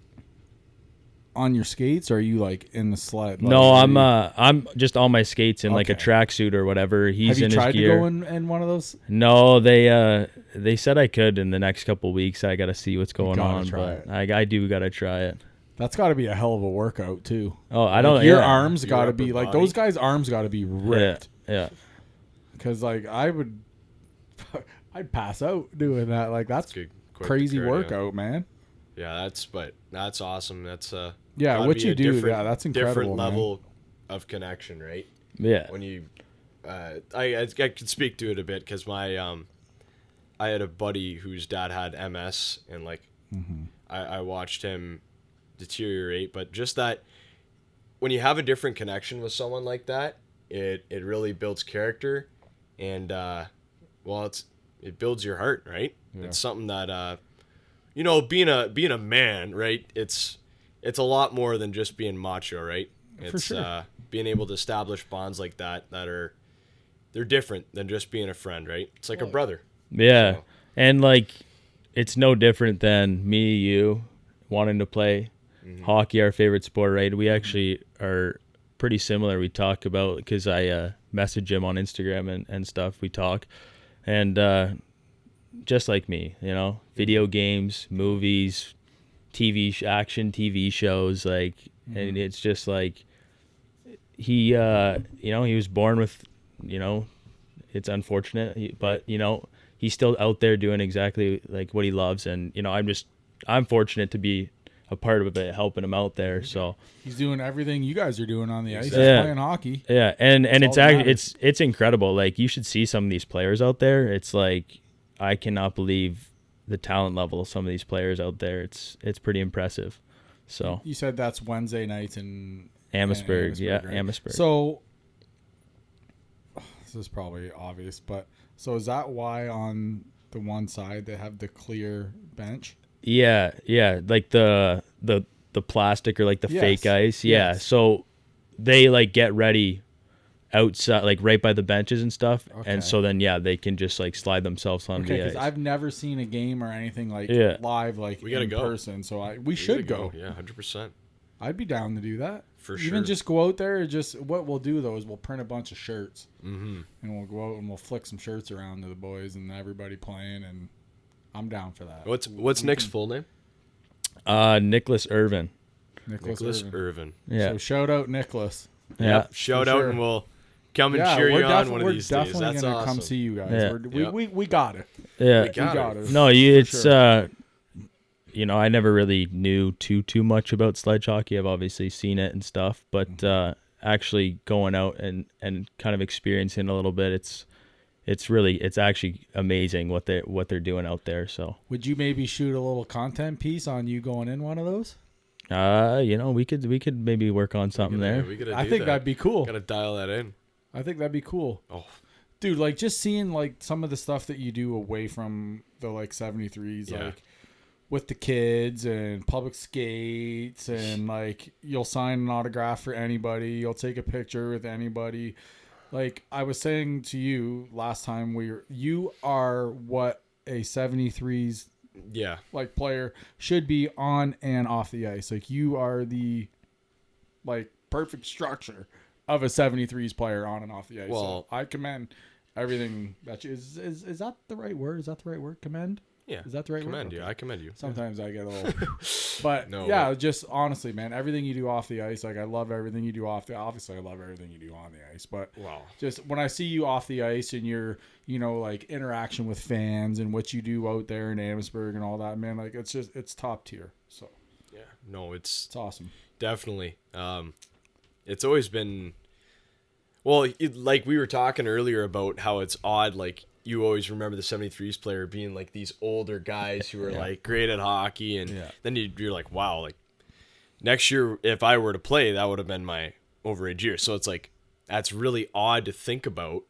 on your skates, or are you like in the sled? Like, no, I'm just on my skates in like a tracksuit or whatever. He's in his gear. Have you tried to go in one of those? No, they said I could in the next couple of weeks. I got to see what's going on, but I do got to try it. That's got to be a hell of a workout too. Oh, I don't. Your arms got to be like those guys' arms got to be ripped. Yeah. Because like I'd pass out doing that. Like that's crazy workout, man. Yeah, that's awesome. That's what you do. Yeah, that's incredible. Different level of connection, right? Yeah. When you, I could speak to it a bit because I had a buddy whose dad had MS, and like I watched him deteriorate. But just that, when you have a different connection with someone like that, it really builds character, and it builds your heart, right? Yeah. It's something that being a man, right? it's a lot more than just being macho, right? It's For sure. Being able to establish bonds like that they're different than just being a friend, right? It's like a brother. Yeah. So. And like it's no different than me, you wanting to play hockey, our favorite sport, right? We actually are pretty similar. We talk about, because I message him on Instagram and stuff. We talk. And just like me, video games, movies, action TV shows, like, and it's just like he was born with, it's unfortunate, but he's still out there doing exactly like what he loves, and I'm fortunate to be a part of it, helping him out there. So he's doing everything you guys are doing on the ice. He's Yeah. playing hockey. yeah, and That's it's all that actually matters. it's incredible. Like, you should see some of these players out there. It's like, I cannot believe the talent level of some of these players out there. It's pretty impressive. So You said that's Wednesday nights in Amherstburg, yeah, right? Amherstburg. So this is probably obvious, but so is that why on the one side they have the clear bench? Yeah, like the plastic, or like the Yes, fake ice. Yeah. yes. So they like get ready outside, like right by the benches and stuff. Okay. And so then they can just like slide themselves on Okay, the because ice. I've never seen a game or anything like Yeah. live, like We gotta in go. person. So we should go. Yeah, 100%. I'd be down to do that. For Even sure. just go out there and just what we'll do though is we'll print a bunch of shirts Mm-hmm. and we'll go out and we'll flick some shirts around to the boys and everybody playing, and I'm down for that. What's Nick's full name? Nicholas Irvin. Nicholas Irvin. Irvin. Yeah. So shout out Nicholas. Yeah. Yep. Shout out, sure. and we'll come and Yeah, cheer we're you on one of these days. definitely That's gonna awesome. come see you guys. Yeah. We got it. Yeah. We got it. No, it's sure. I never really knew too much about sledge hockey. I've obviously seen it and stuff, but actually going out and kind of experiencing a little bit, it's actually amazing what they're doing out there. So Would you maybe shoot a little content piece on you going in one of those? we could maybe work on something there. We gotta I do think that. that'd be cool. Gotta dial that in. I think that'd be cool. Oh, Dude, like just seeing like some of the stuff that you do away from the like 73s, Yeah. like with the kids and public skates, and like you'll sign an autograph for anybody, you'll take a picture with anybody. Like I was saying to you last time, you are what a 73s yeah. like player should be on and off the ice. Like you are the like perfect structure of a 73s player on and off the ice. Well- so I commend everything that you is that the right word? Is that the right word? Commend? Yeah. Is that the right Commend word? you. Okay. I commend you. Sometimes I get a little, but No, yeah, but- just honestly, man, everything you do off the ice, like I love everything you do off the. Obviously, I love everything you do on the ice, but Wow. just when I see you off the ice and your, like interaction with fans and what you do out there in Amherstburg and all that, man, like it's top tier. So Yeah. No, it's it's awesome. definitely. It's always been. Well, like we were talking earlier about how it's odd, like you always remember the 73s player being like these older guys who were like great at hockey, and then you're like, wow, like next year if I were to play, that would have been my overage year. So it's like that's really odd to think about,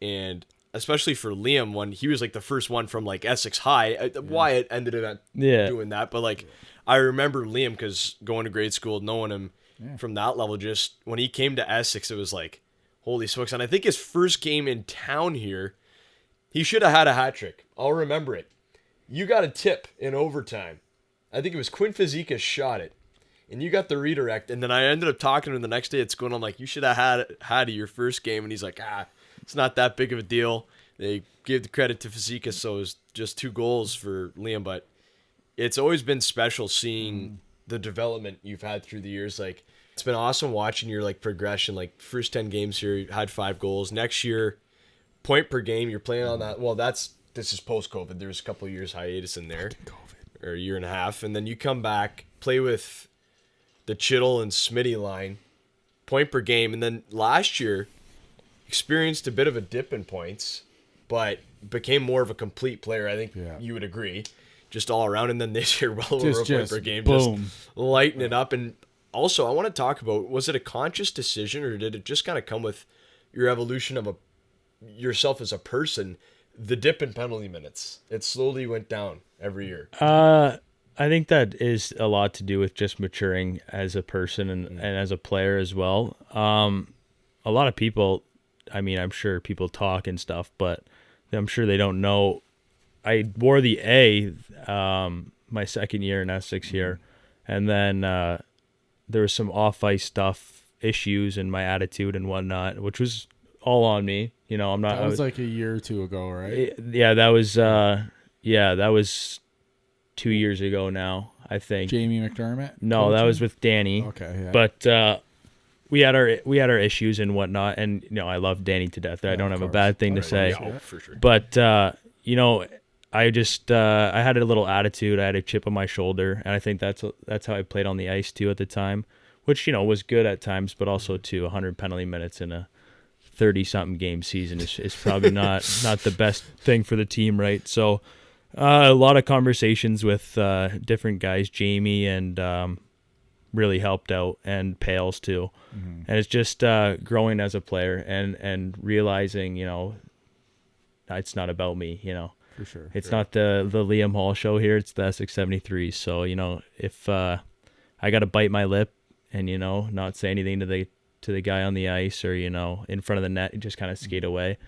and especially for Liam when he was like the first one from like Essex High. Wyatt ended up doing that, but like I remember Liam because going to grade school, knowing him from that level, just when he came to Essex, it was like holy smokes. And I think his first game in town here, he should have had a hat trick. I'll remember it. You got a tip in overtime. I think it was Quinn Fazekas shot it. And you got the redirect. And then I ended up talking to him the next day at school. And I'm like, you should have had your first game. And he's like, it's not that big of a deal. They give the credit to Fazekas, so it was just 2 goals for Liam. But it's always been special seeing the development you've had through the years. Like, it's been awesome watching your like progression. Like first 10 games here, you had 5 goals. Next year, point per game, you're playing on that. Well, this is post-COVID. There's a couple of years hiatus in there, or a year and a half, and then you come back, play with the Chittle and Smitty line, point per game, and then last year experienced a bit of a dip in points, but became more of a complete player. I think you would agree, just all around. And then this year, well over a point per game, boom, just lighting it up. And also, I want to talk about, was it a conscious decision, or did it just kind of come with your evolution of yourself as a person? The dip in penalty minutes, it slowly went down every year. I think that is a lot to do with just maturing as a person and as a player as well. A lot of people, I mean, I'm sure people talk and stuff, but I'm sure they don't know. I wore the A my second year in Essex here, and then there was some off-ice stuff, issues, and my attitude and whatnot, which was all on me. You know, I'm not. That was like a year or two ago, right? Yeah, that was 2 years ago now, I think. Jamie McDermott? No, coaching? that was with Danny. Okay, yeah. But we had our issues and whatnot, and I love Danny to death. I don't have a bad thing to say. Yeah, for sure. But I just I had a little attitude. I had a chip on my shoulder, and I think that's how I played on the ice too at the time, which was good at times, but also too 100 penalty minutes in a 30-something game season is probably not the best thing for the team, right? So a lot of conversations with different guys, Jamie, and really helped out, and Pales too. Mm-hmm. And it's just growing as a player and realizing, it's not about me, For sure. It's not the Liam Hall show here. It's the Essex 73s. So, if I got to bite my lip and, not say anything to the guy on the ice or, in front of the net, just kind of skate away,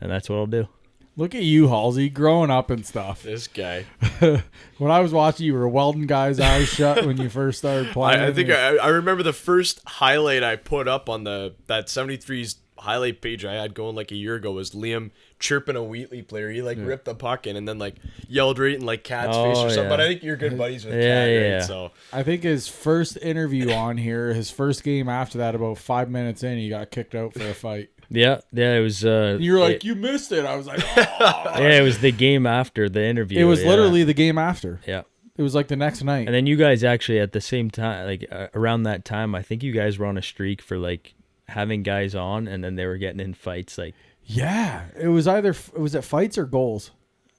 and that's what I'll do. Look at you, Halsey, growing up and stuff. This guy. When I was watching, you were welding guys' eyes shut when you first started playing. I think I remember the first highlight I put up on that 73's highlight page I had going like a year ago was Liam chirping a Wheatley player. He ripped the puck in and then yelled right in Cat's face or something. Yeah. But I think you're good buddies with Cat, yeah. right? So I think his first interview on here, his first game after that, about 5 minutes in, he got kicked out for a fight. Yeah, it was. You were like, you missed it. I was like, oh. Yeah, it was the game after the interview. It was literally the game after. Yeah. It was like the next night. And then you guys actually at the same time, around that time, I think you guys were on a streak for having guys on, and then they were getting in fights. Yeah, it was it fights or goals?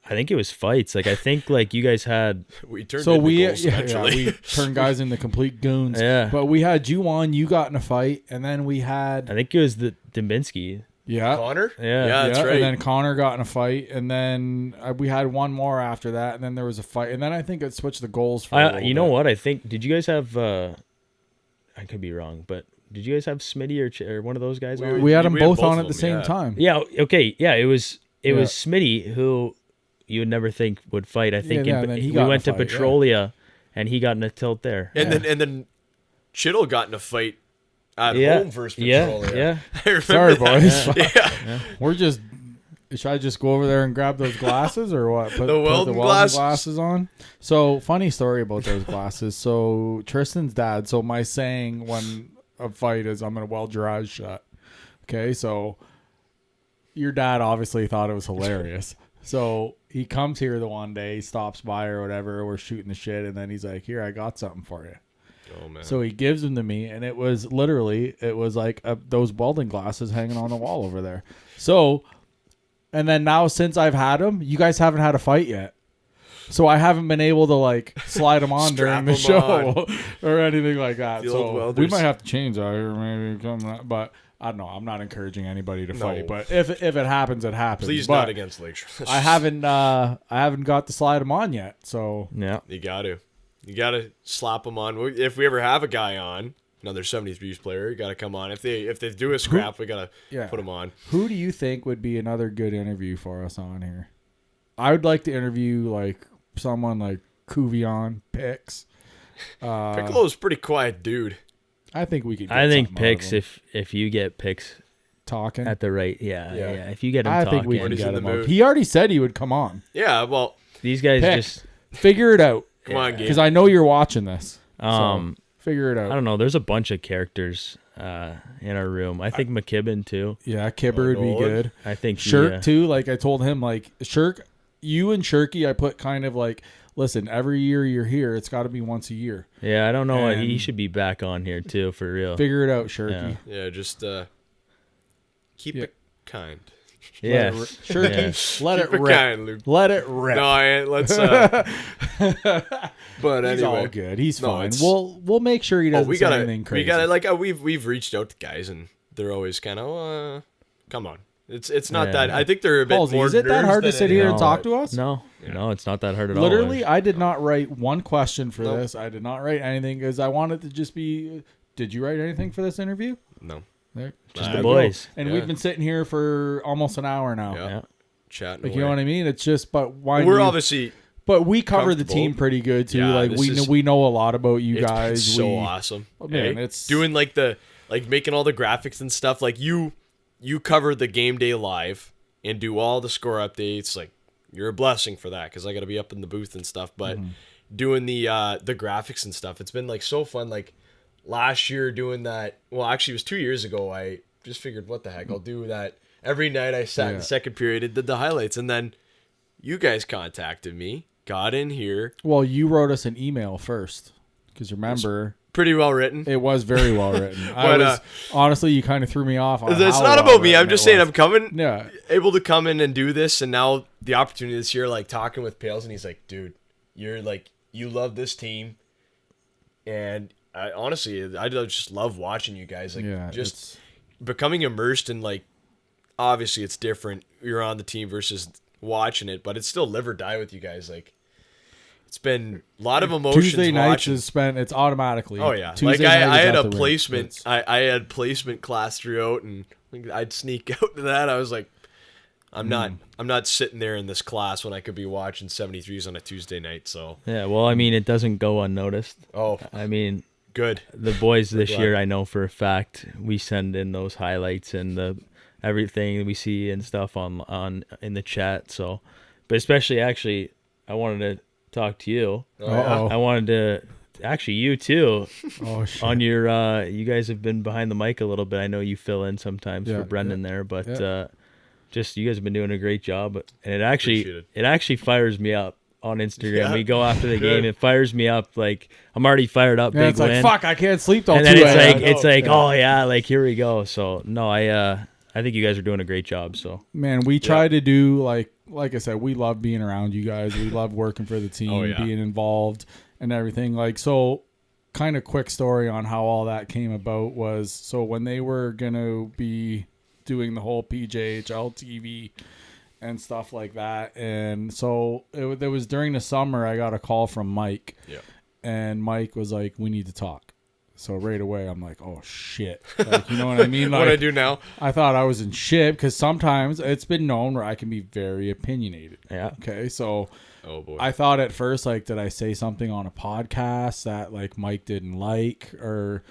I think it was fights. I think you guys had. We turned into goals eventually. We turned guys into complete goons. Yeah. But we had you on. You got in a fight, and then we had. I think it was the Dembinski. Yeah. Connor? Yeah, that's right. And then Connor got in a fight, and then we had one more after that, and then there was a fight, and then I think it switched the goals for a little you know bit. what? I think, did you guys have, I could be wrong, but did you guys have Smitty or one of those guys on? We had them both on of at the them, same time. Yeah, okay. Yeah, it was Smitty who you would never think would fight. I think and then he we got in went a to fight, Petrolia, and he got in a tilt there. And then Chittle got in a fight at home versus Petrolia. Yeah. I remember Sorry, that. boys. Yeah. We're just. Should I just go over there and grab those glasses or what? Put The welding glasses on. So funny story about those glasses. So Tristan's dad. So my saying when a fight is, I'm gonna weld your eyes shut. Okay, so your dad obviously thought it was hilarious. So he comes here the one day, he stops by or whatever. We're shooting the shit, and then he's like, "Here, I got something for you." Oh man. So he gives them to me, and it was like those welding glasses hanging on the wall over there. So. And then now, since I've had them, you guys haven't had a fight yet. So I haven't been able to slide them on during the show or anything like that. So we might have to change that or maybe but I don't know. I'm not encouraging anybody to fight, but if it happens, it happens. Please but not against Lakeshore. I haven't got to slide them on yet. So Yeah. You got to slap them on. If we ever have a guy on, another 73s player, you got to come on. If they do a scrap, we got to put them on. Who do you think would be another good interview for us on here? I would like to interview someone like Cuvion, Pix. Piccolo's a pretty quiet dude. I think we could. I think Pix, if you get Pix talking at the right, if you get him talking, think we can get him mood. on. He already said he would come on. Yeah, well, these guys Pix, just figure it out. Come on, Gabe. Because I know you're watching this. So figure it out. I don't know. There's a bunch of characters in our room. I think McKibben too. Yeah, Kibber would be good. I think Shirk too. I told him Shirk, you and Shirky, I put kind of listen, every year you're here, it's got to be once a year. Yeah, I don't know. And He should be back on here too, for real. Figure it out, Shirky. Yeah, just keep it kind. Yeah, Shirky, let it Keep it rip. kind, Luke. Let it rip. No, I ain't. Let's. But He's anyway, all good. He's No, fine. it's- we'll make sure he doesn't we say gotta, anything crazy. we gotta we've reached out to guys and they're always kind of, come on. It's not Yeah. that. I think they're a bit Halsey, more. is it that nerves hard to than sit here and anything. talk to us? No, No, it's not that hard at all. Literally, I did not write one question for this. I did not write anything because I wanted to just be. Did you write anything for this interview? No. There, just the boys. And we've been sitting here for almost an hour now. Yeah. Chatting. Like, you know what I mean? It's just, but why? We're obviously. But we cover the team pretty good too. Yeah, like we know a lot about you guys. It's so awesome. Man, it's doing making all the graphics and stuff. Like you cover the game day live and do all the score updates. Like you're a blessing for that because I got to be up in the booth and stuff. But doing the graphics and stuff, it's been like so fun. Like last year doing that. Well, actually, it was 2 years ago. I just figured, what the heck, I'll do that every night. I sat in the second period and did the highlights, and then you guys contacted me. Got in here. Well, you wrote us an email first because remember, it's pretty well written. It was very well written. But honestly, you kind of threw me off. It's not about me. I'm just saying I'm able to come in and do this, and now the opportunity this year, like talking with Pales, and he's like, "Dude, you're like you love this team," and I honestly just love watching you guys. Like just becoming immersed in like. Obviously, it's different. You're on the team versus watching it, but it's still live or die with you guys. Like. It's been a lot of emotions. Tuesday nights is spent. It's automatically. Oh yeah, Tuesday like I had a the placement. I had placement class throughout, and I'd sneak out to that. I was like, I'm not sitting there in this class when I could be watching 73s on a Tuesday night. So yeah, well, I mean, it doesn't go unnoticed. Oh, I mean, good. The boys this year, I know for a fact, we send in those highlights and everything we see and stuff on in the chat. So, but especially actually, I wanted to talk to you. I wanted to actually you too. Oh shit. On your you guys have been behind the mic a little bit. I know you fill in sometimes for Brendan there, but just you guys have been doing a great job, and it actually fires me up on Instagram. We go after the game, it fires me up. Like I'm already fired up. Big it's win. Like fuck, I can't sleep till 2 a.m. And it's like oh yeah, like here we go. So no, I think you guys are doing a great job. So man, we try to do like I said, we love being around you guys. We love working for the team, being involved and everything. Like, so kind of quick story on how all that came about was, so when they were going to be doing the whole PJHL TV and stuff like that. And so it was during the summer, I got a call from Mike and Mike was like, we need to talk. So right away, I'm like, oh, shit. Like, you know what I mean? Like, what I do now? I thought I was in shit because sometimes it's been known where I can be very opinionated. Yeah. Okay. So oh boy. I thought at first, like, did I say something on a podcast that, like, Mike didn't like? Or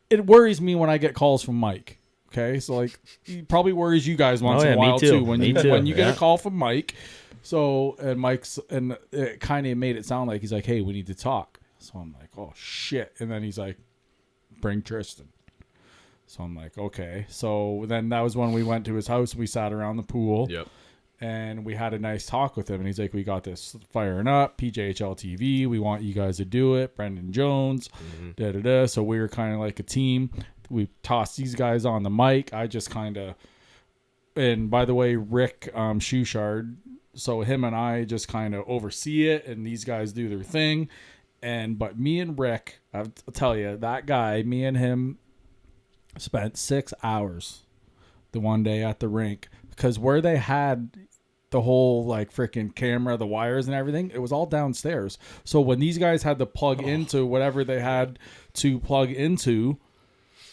it worries me when I get calls from Mike. Okay. So, like, it probably worries you guys once in a while, too. When you get a call from Mike. So, and it kind of made it sound like he's like, hey, we need to talk. So I'm like, oh, shit. And then he's like, bring Tristan. So I'm like, okay. So then that was when we went to his house. We sat around the pool. Yep. And we had a nice talk with him. And he's like, we got this firing up. PJHL TV. We want you guys to do it. Brendan Jones. So we were kind of like a team. We tossed these guys on the mic. I just kind of... And by the way, Rick Schuchard. So him and I just kind of oversee it. And these guys do their thing. But me and Rick, I'll tell you, that guy, me and him spent 6 hours the one day at the rink because where they had the whole like freaking camera, the wires and everything, it was all downstairs. So when these guys had to plug into whatever they had to plug into,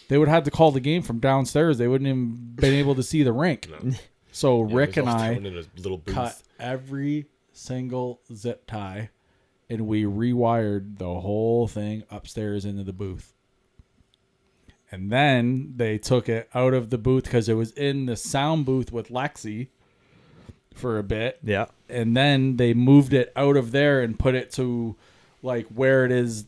they would have to call the game from downstairs. They wouldn't even been able to see the rink. No. So Rick and I cut every single zip tie. And we rewired the whole thing upstairs into the booth. And then they took it out of the booth because it was in the sound booth with Lexi for a bit. Yeah. And then they moved it out of there and put it to like where it is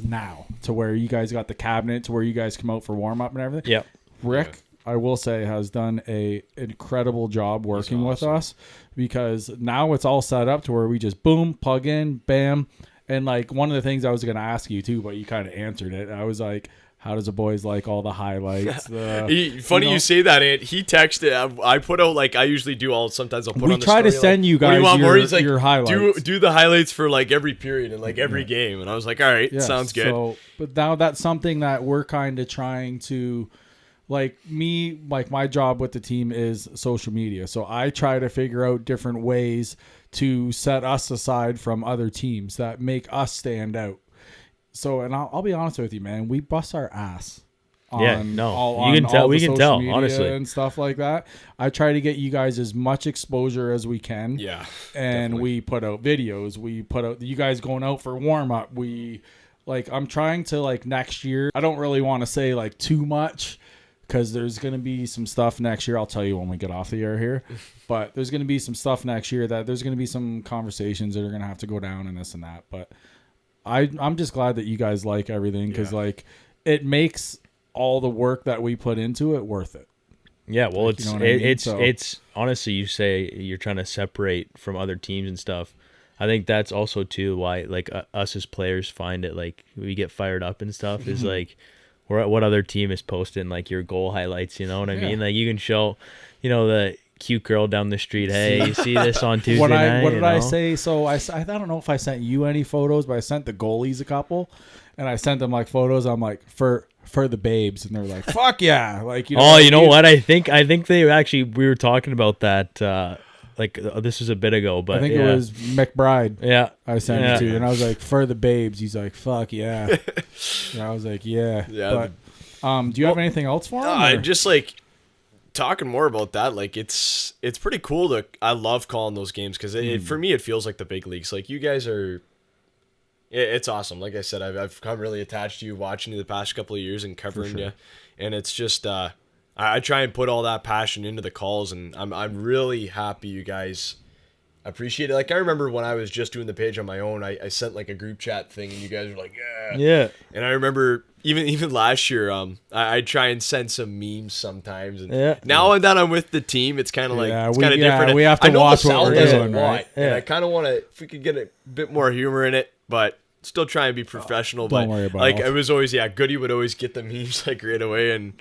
now. To where you guys got the cabinet, to where you guys come out for warm up and everything. Yep. Rick, I will say, has done a incredible job working with us because now it's all set up to where we just boom, plug in, bam. And like one of the things I was going to ask you too, but you kind of answered it. I was like, how does the boys like all the highlights? Funny you say that, Ant. He texted. I put out like I usually do. Sometimes I'll put on the story. We try to send you guys your highlights. Do the highlights for like every period and like every game. And I was like, all right, sounds good. But now that's something that we're kind of trying to like me, like my job with the team is social media. So I try to figure out different ways to set us aside from other teams that make us stand out. So, and I'll be honest with you, man, we bust our ass. We can tell, honestly, and stuff like that. I try to get you guys as much exposure as we can. Yeah. And definitely. we put out videos. We put out you guys going out for warm up. I'm trying to, like, next year. I don't really want to say like too much, because there's going to be some stuff next year. I'll tell you when we get off the air here. But there's going to be some stuff next year that there's going to be some conversations that are going to have to go down and this and that. But I'm just glad that you guys like everything, because like it makes all the work that we put into it worth it. Yeah, well, it's honestly, you say you're trying to separate from other teams and stuff. I think that's also too why, like, us as players find it, like, we get fired up and stuff is like, what other team is posting, like, your goal highlights, you know what I mean? Like, you can show, the cute girl down the street, hey, you see this on Tuesday night? What did I say? So I don't know if I sent you any photos, but I sent the goalies a couple, and I sent them, like, photos. I'm like, for the babes, and they're like, fuck yeah. Like, what? I think they actually, we were talking about that, this was a bit ago, but I think it was McBride. Yeah, I sent it to, and I was like, for the babes. He's like, fuck yeah. And I was like, yeah. But do you have anything else for him? Just like talking more about that. Like, it's pretty cool I love calling those games, because for me it feels like the big leagues. Like, you guys are. It's awesome. Like I said, I've come really attached to you, watching you the past couple of years and covering you, and it's just. I try and put all that passion into the calls, and I'm really happy you guys appreciate it. Like, I remember when I was just doing the page on my own, I sent like a group chat thing, and you guys were like, yeah. And I remember even last year, I try and send some memes sometimes, and now that I'm with the team, it's kind of like it's kind of different. We have to watch what we're doing, right? And I kind of want to, if we could get a bit more humor in it, but. Still try and be professional, don't worry about it was always Goody would always get the memes like right away, and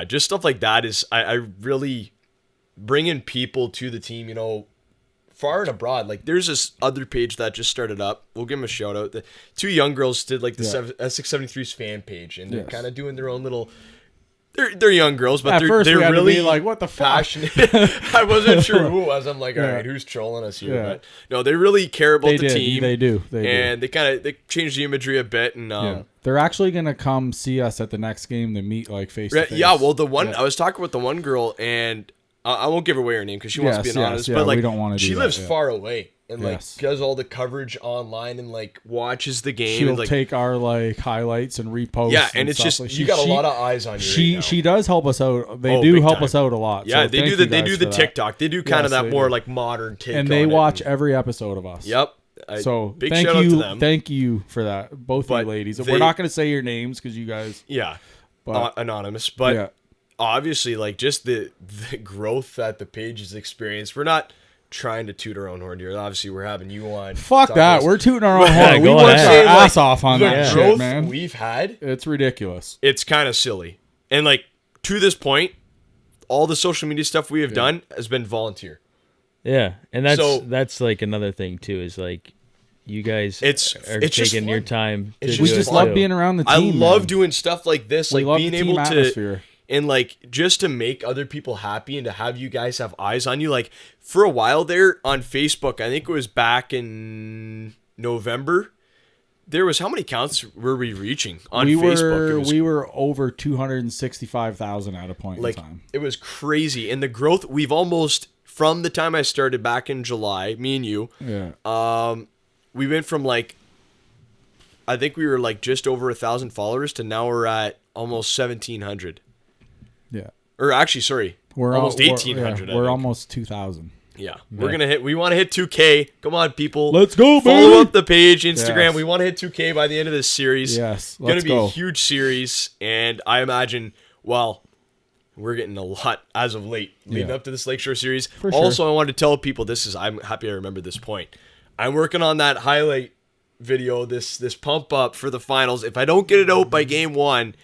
just stuff like that is I really bringing people to the team, far and abroad. Like, there's this other page that just started up. We'll give them a shout out. The two young girls did like the S673's fan page, and they're kind of doing their own little. They're young girls, but they're really like, what the fuck? Passionate. I wasn't sure who it was. I'm like, all right, who's trolling us here? But no, they really care about the team. They do. And they changed the imagery a bit, and they're actually gonna come see us at the next game to meet, like, face to face. Yeah, well, the one I was talking with the one girl, and I won't give away her name because she wants to be anonymous, but like, we don't want to. She lives far away. And like does all the coverage online and like watches the game. She'll and, like, take our like highlights and repost. Yeah, and it's just you got a lot of eyes on you. She does help us out. They do help us out a lot. Yeah, so they do the TikTok. They do kind of that more like modern take. And they watch every episode of us. Yep. So big shout out to them. Thank you for that, both you ladies. We're not going to say your names because you guys. Yeah, but, anonymous, but obviously, like, just the growth that the page has experienced. We're not trying to toot our own horn here. Obviously, we're having you on. Fuck that. We're tooting our own horn. We worked our ass off on that shit, man. We've had. It's ridiculous. It's kind of silly. And like, to this point, all the social media stuff we have done has been volunteer. Yeah. And that's like another thing too, is like, you guys are taking your time. We just love being around the team. I love doing stuff like this. Like, being able to. And, like, just to make other people happy and to have you guys have eyes on you. Like, for a while there on Facebook, I think it was back in November, there was, how many counts were we reaching on Facebook? We were over 265,000 at a point in time. It was crazy. And the growth, we've almost, from the time I started back in July, me and you, we went from, like, I think we were, like, just over 1,000 followers to now we're at almost 1,700. Yeah. Or actually, sorry, we're almost 1,800. We're almost 2,000. Yeah, we're gonna we want to hit 2K. Come on, people, let's go, baby. Follow up the page, Instagram. Yes. We want to hit 2K by the end of this series. Yes, it's gonna be a huge series, and I imagine, well, we're getting a lot as of late leading up to this Lakeshore series. For sure. Also, I wanted to tell people I'm happy I remember this point. I'm working on that highlight video, this pump up for the finals. If I don't get it out by game 1.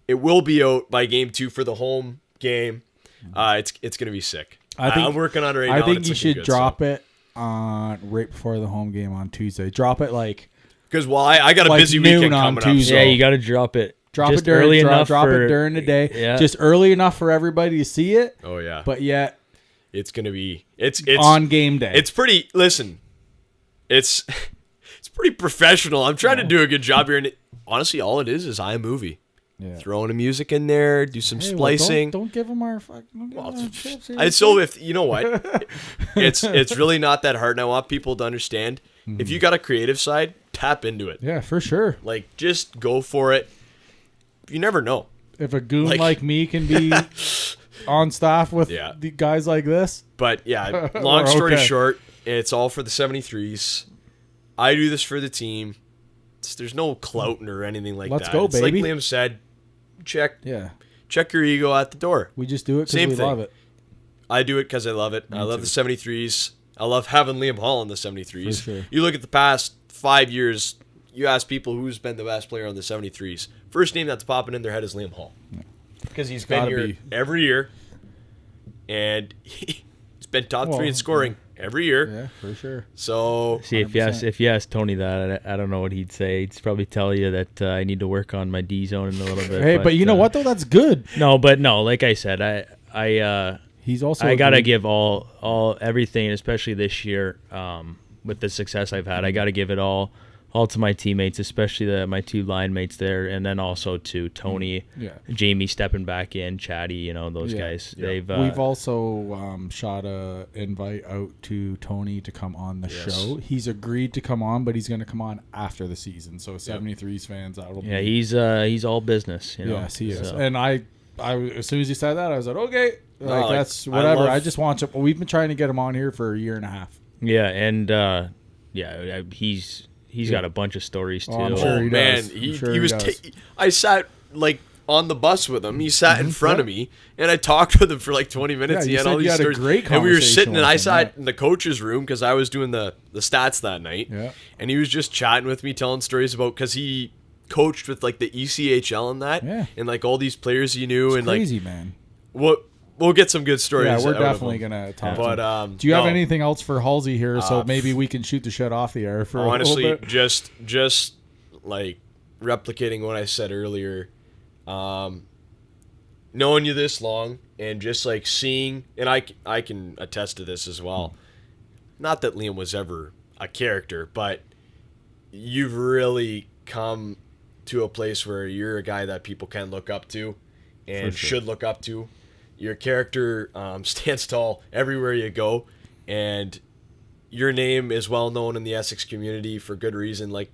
It will be out by game 2 for the home game. It's going to be sick. I'm working on it right now. I think you should drop it right before the home game on Tuesday. Drop it like... Because I got a busy weekend coming up. Yeah, you got to drop it Drop just it during early enough drop for, it during the day. Yeah. Just early enough for everybody to see it. Oh yeah. But yet It's gonna be it's on game day. It's pretty. Listen, it's pretty professional. I'm trying to do a good job here, and honestly, all it is iMovie. Yeah. Throwing the music in there, do some splicing. Don't give them our fucking. So if you know what, it's really not that hard. And I want people to understand. If you got a creative side, tap into it. Yeah, for sure. Like just go for it. You never know. If a goon like me can be on staff with the guys like this. But yeah, long story short, it's all for the 73s. I do this for the team. There's no clout or anything like that. Let's go, it's baby. Like Liam said, check Yeah. your ego at the door. We just do it because we love it. I do it because I love it. I love the 73s. I love having Liam Hall in the 73s. For sure. You look at the past 5 years, you ask people who's been the best player on the 73s. First name that's popping in their head is Liam Hall. Because he's been here every year. And he's been top 3 in scoring every year. Yeah, for sure. So see, if you ask Tony that, I don't know what he'd say. He'd probably tell you that I need to work on my D zone in a little bit. Hey, but you know what though? That's good. No, like I said, He's also. I gotta give all everything, especially this year, with the success I've had. I gotta give it all to my teammates, especially my 2 line mates there, and then also to Tony, Jamie stepping back in, Chatty, those guys. Yeah. We've also shot a invite out to Tony to come on the show. He's agreed to come on, but he's going to come on after the season. So 73's fans, that'll be. He's all business. Yes, he is. And I as soon as he said that, I was like, okay, that's I whatever. I just want to. We've been trying to get him on here for a year and a half. Yeah, and he's got a bunch of stories too. I'm sure he does. He was. I sat on the bus with him. He sat in front of me, and I talked with him for 20 minutes. He had all these stories. And we were sitting, and I sat in the coach's room because I was doing the stats that night. Yeah. And he was just chatting with me, telling stories about because he coached with the ECHL and that, and all these players he knew, it's crazy, man. We'll get some good stories. Yeah, we're definitely gonna talk. But do you have anything else for Halsey here? So maybe we can shoot the shit off the air for honestly, a little bit. just replicating what I said earlier. Knowing you this long and just seeing, and I can attest to this as well. Not that Liam was ever a character, but you've really come to a place where you're a guy that people can look up to and should look up to. Your character stands tall everywhere you go, and your name is well known in the Essex community for good reason. Like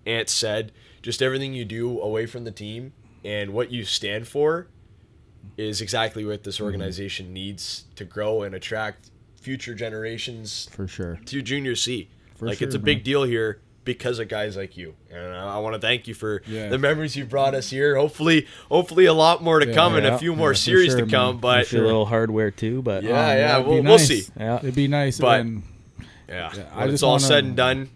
Ant said, just everything you do away from the team and what you stand for is exactly what this organization needs to grow and attract future generations to Junior C. It's a big deal here because of guys like you. And I want to thank you for the memories you brought us here. Hopefully a lot more to come and a few more series to come. Man. But a little hardware too. But we'll see. Yeah. It'd be nice. But when it's all said and done,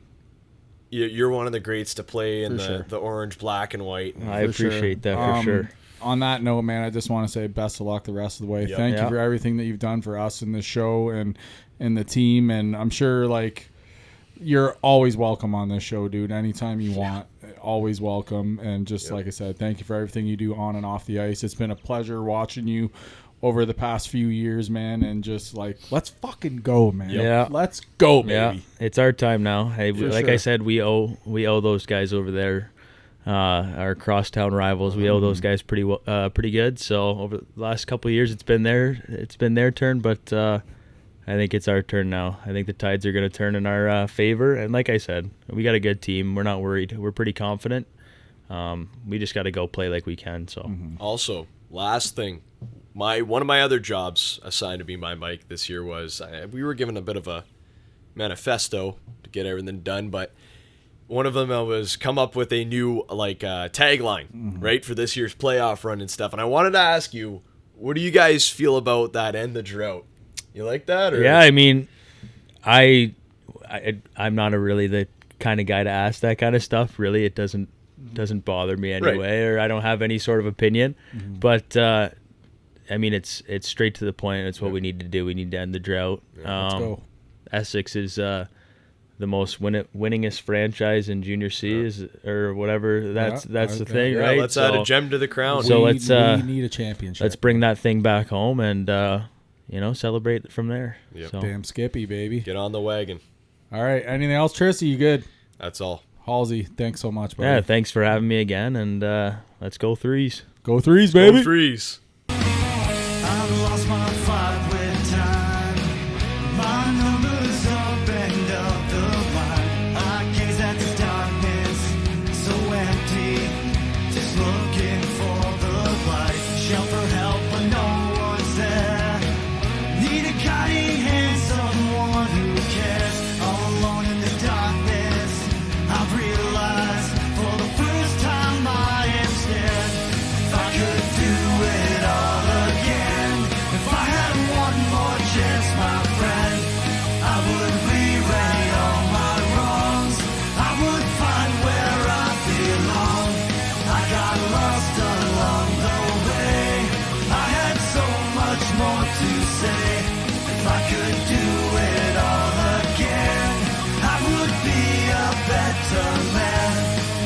you're one of the greats to play in the orange, black, and white. I appreciate that for sure. On that note, man, I just want to say best of luck the rest of the way. Thank you for everything that you've done for us in this show and the team. And I'm sure you're always welcome on this show, dude. Anytime you want, always welcome. And just like I said, thank you for everything you do on and off the ice. It's been a pleasure watching you over the past few years, man. And just let's fucking go, man. Yeah, let's go, baby. Yeah, it's our time now. Hey, I said, we owe those guys over there, our crosstown rivals. We owe those guys pretty good. So over the last couple of years, it's been their turn, but I think it's our turn now. I think the tides are going to turn in our favor. And like I said, we got a good team. We're not worried. We're pretty confident. We just got to go play like we can. So Also, last thing, one of my other jobs assigned to be my mic this year was we were given a bit of a manifesto to get everything done, but one of them was come up with a new tagline, right, for this year's playoff run and stuff. And I wanted to ask you, what do you guys feel about that and the drought? You like that? Or? Yeah, I mean, I'm not really the kind of guy to ask that kind of stuff. Really, it doesn't bother me anyway, or I don't have any sort of opinion. But I mean, it's straight to the point. It's what we need to do. We need to end the drought. Let's go. Essex is the the most winningest franchise in Junior C is or whatever. That's the thing, right? Let's add a gem to the crown. So we let's need a championship. let's bring that thing back home and celebrate from there. Yep. So. Damn Skippy, baby. Get on the wagon. All right. Anything else, Tris? Are you good? That's all. Halsey, thanks so much, buddy. Yeah, thanks for having me again, and let's go threes. Go threes, baby. Go threes.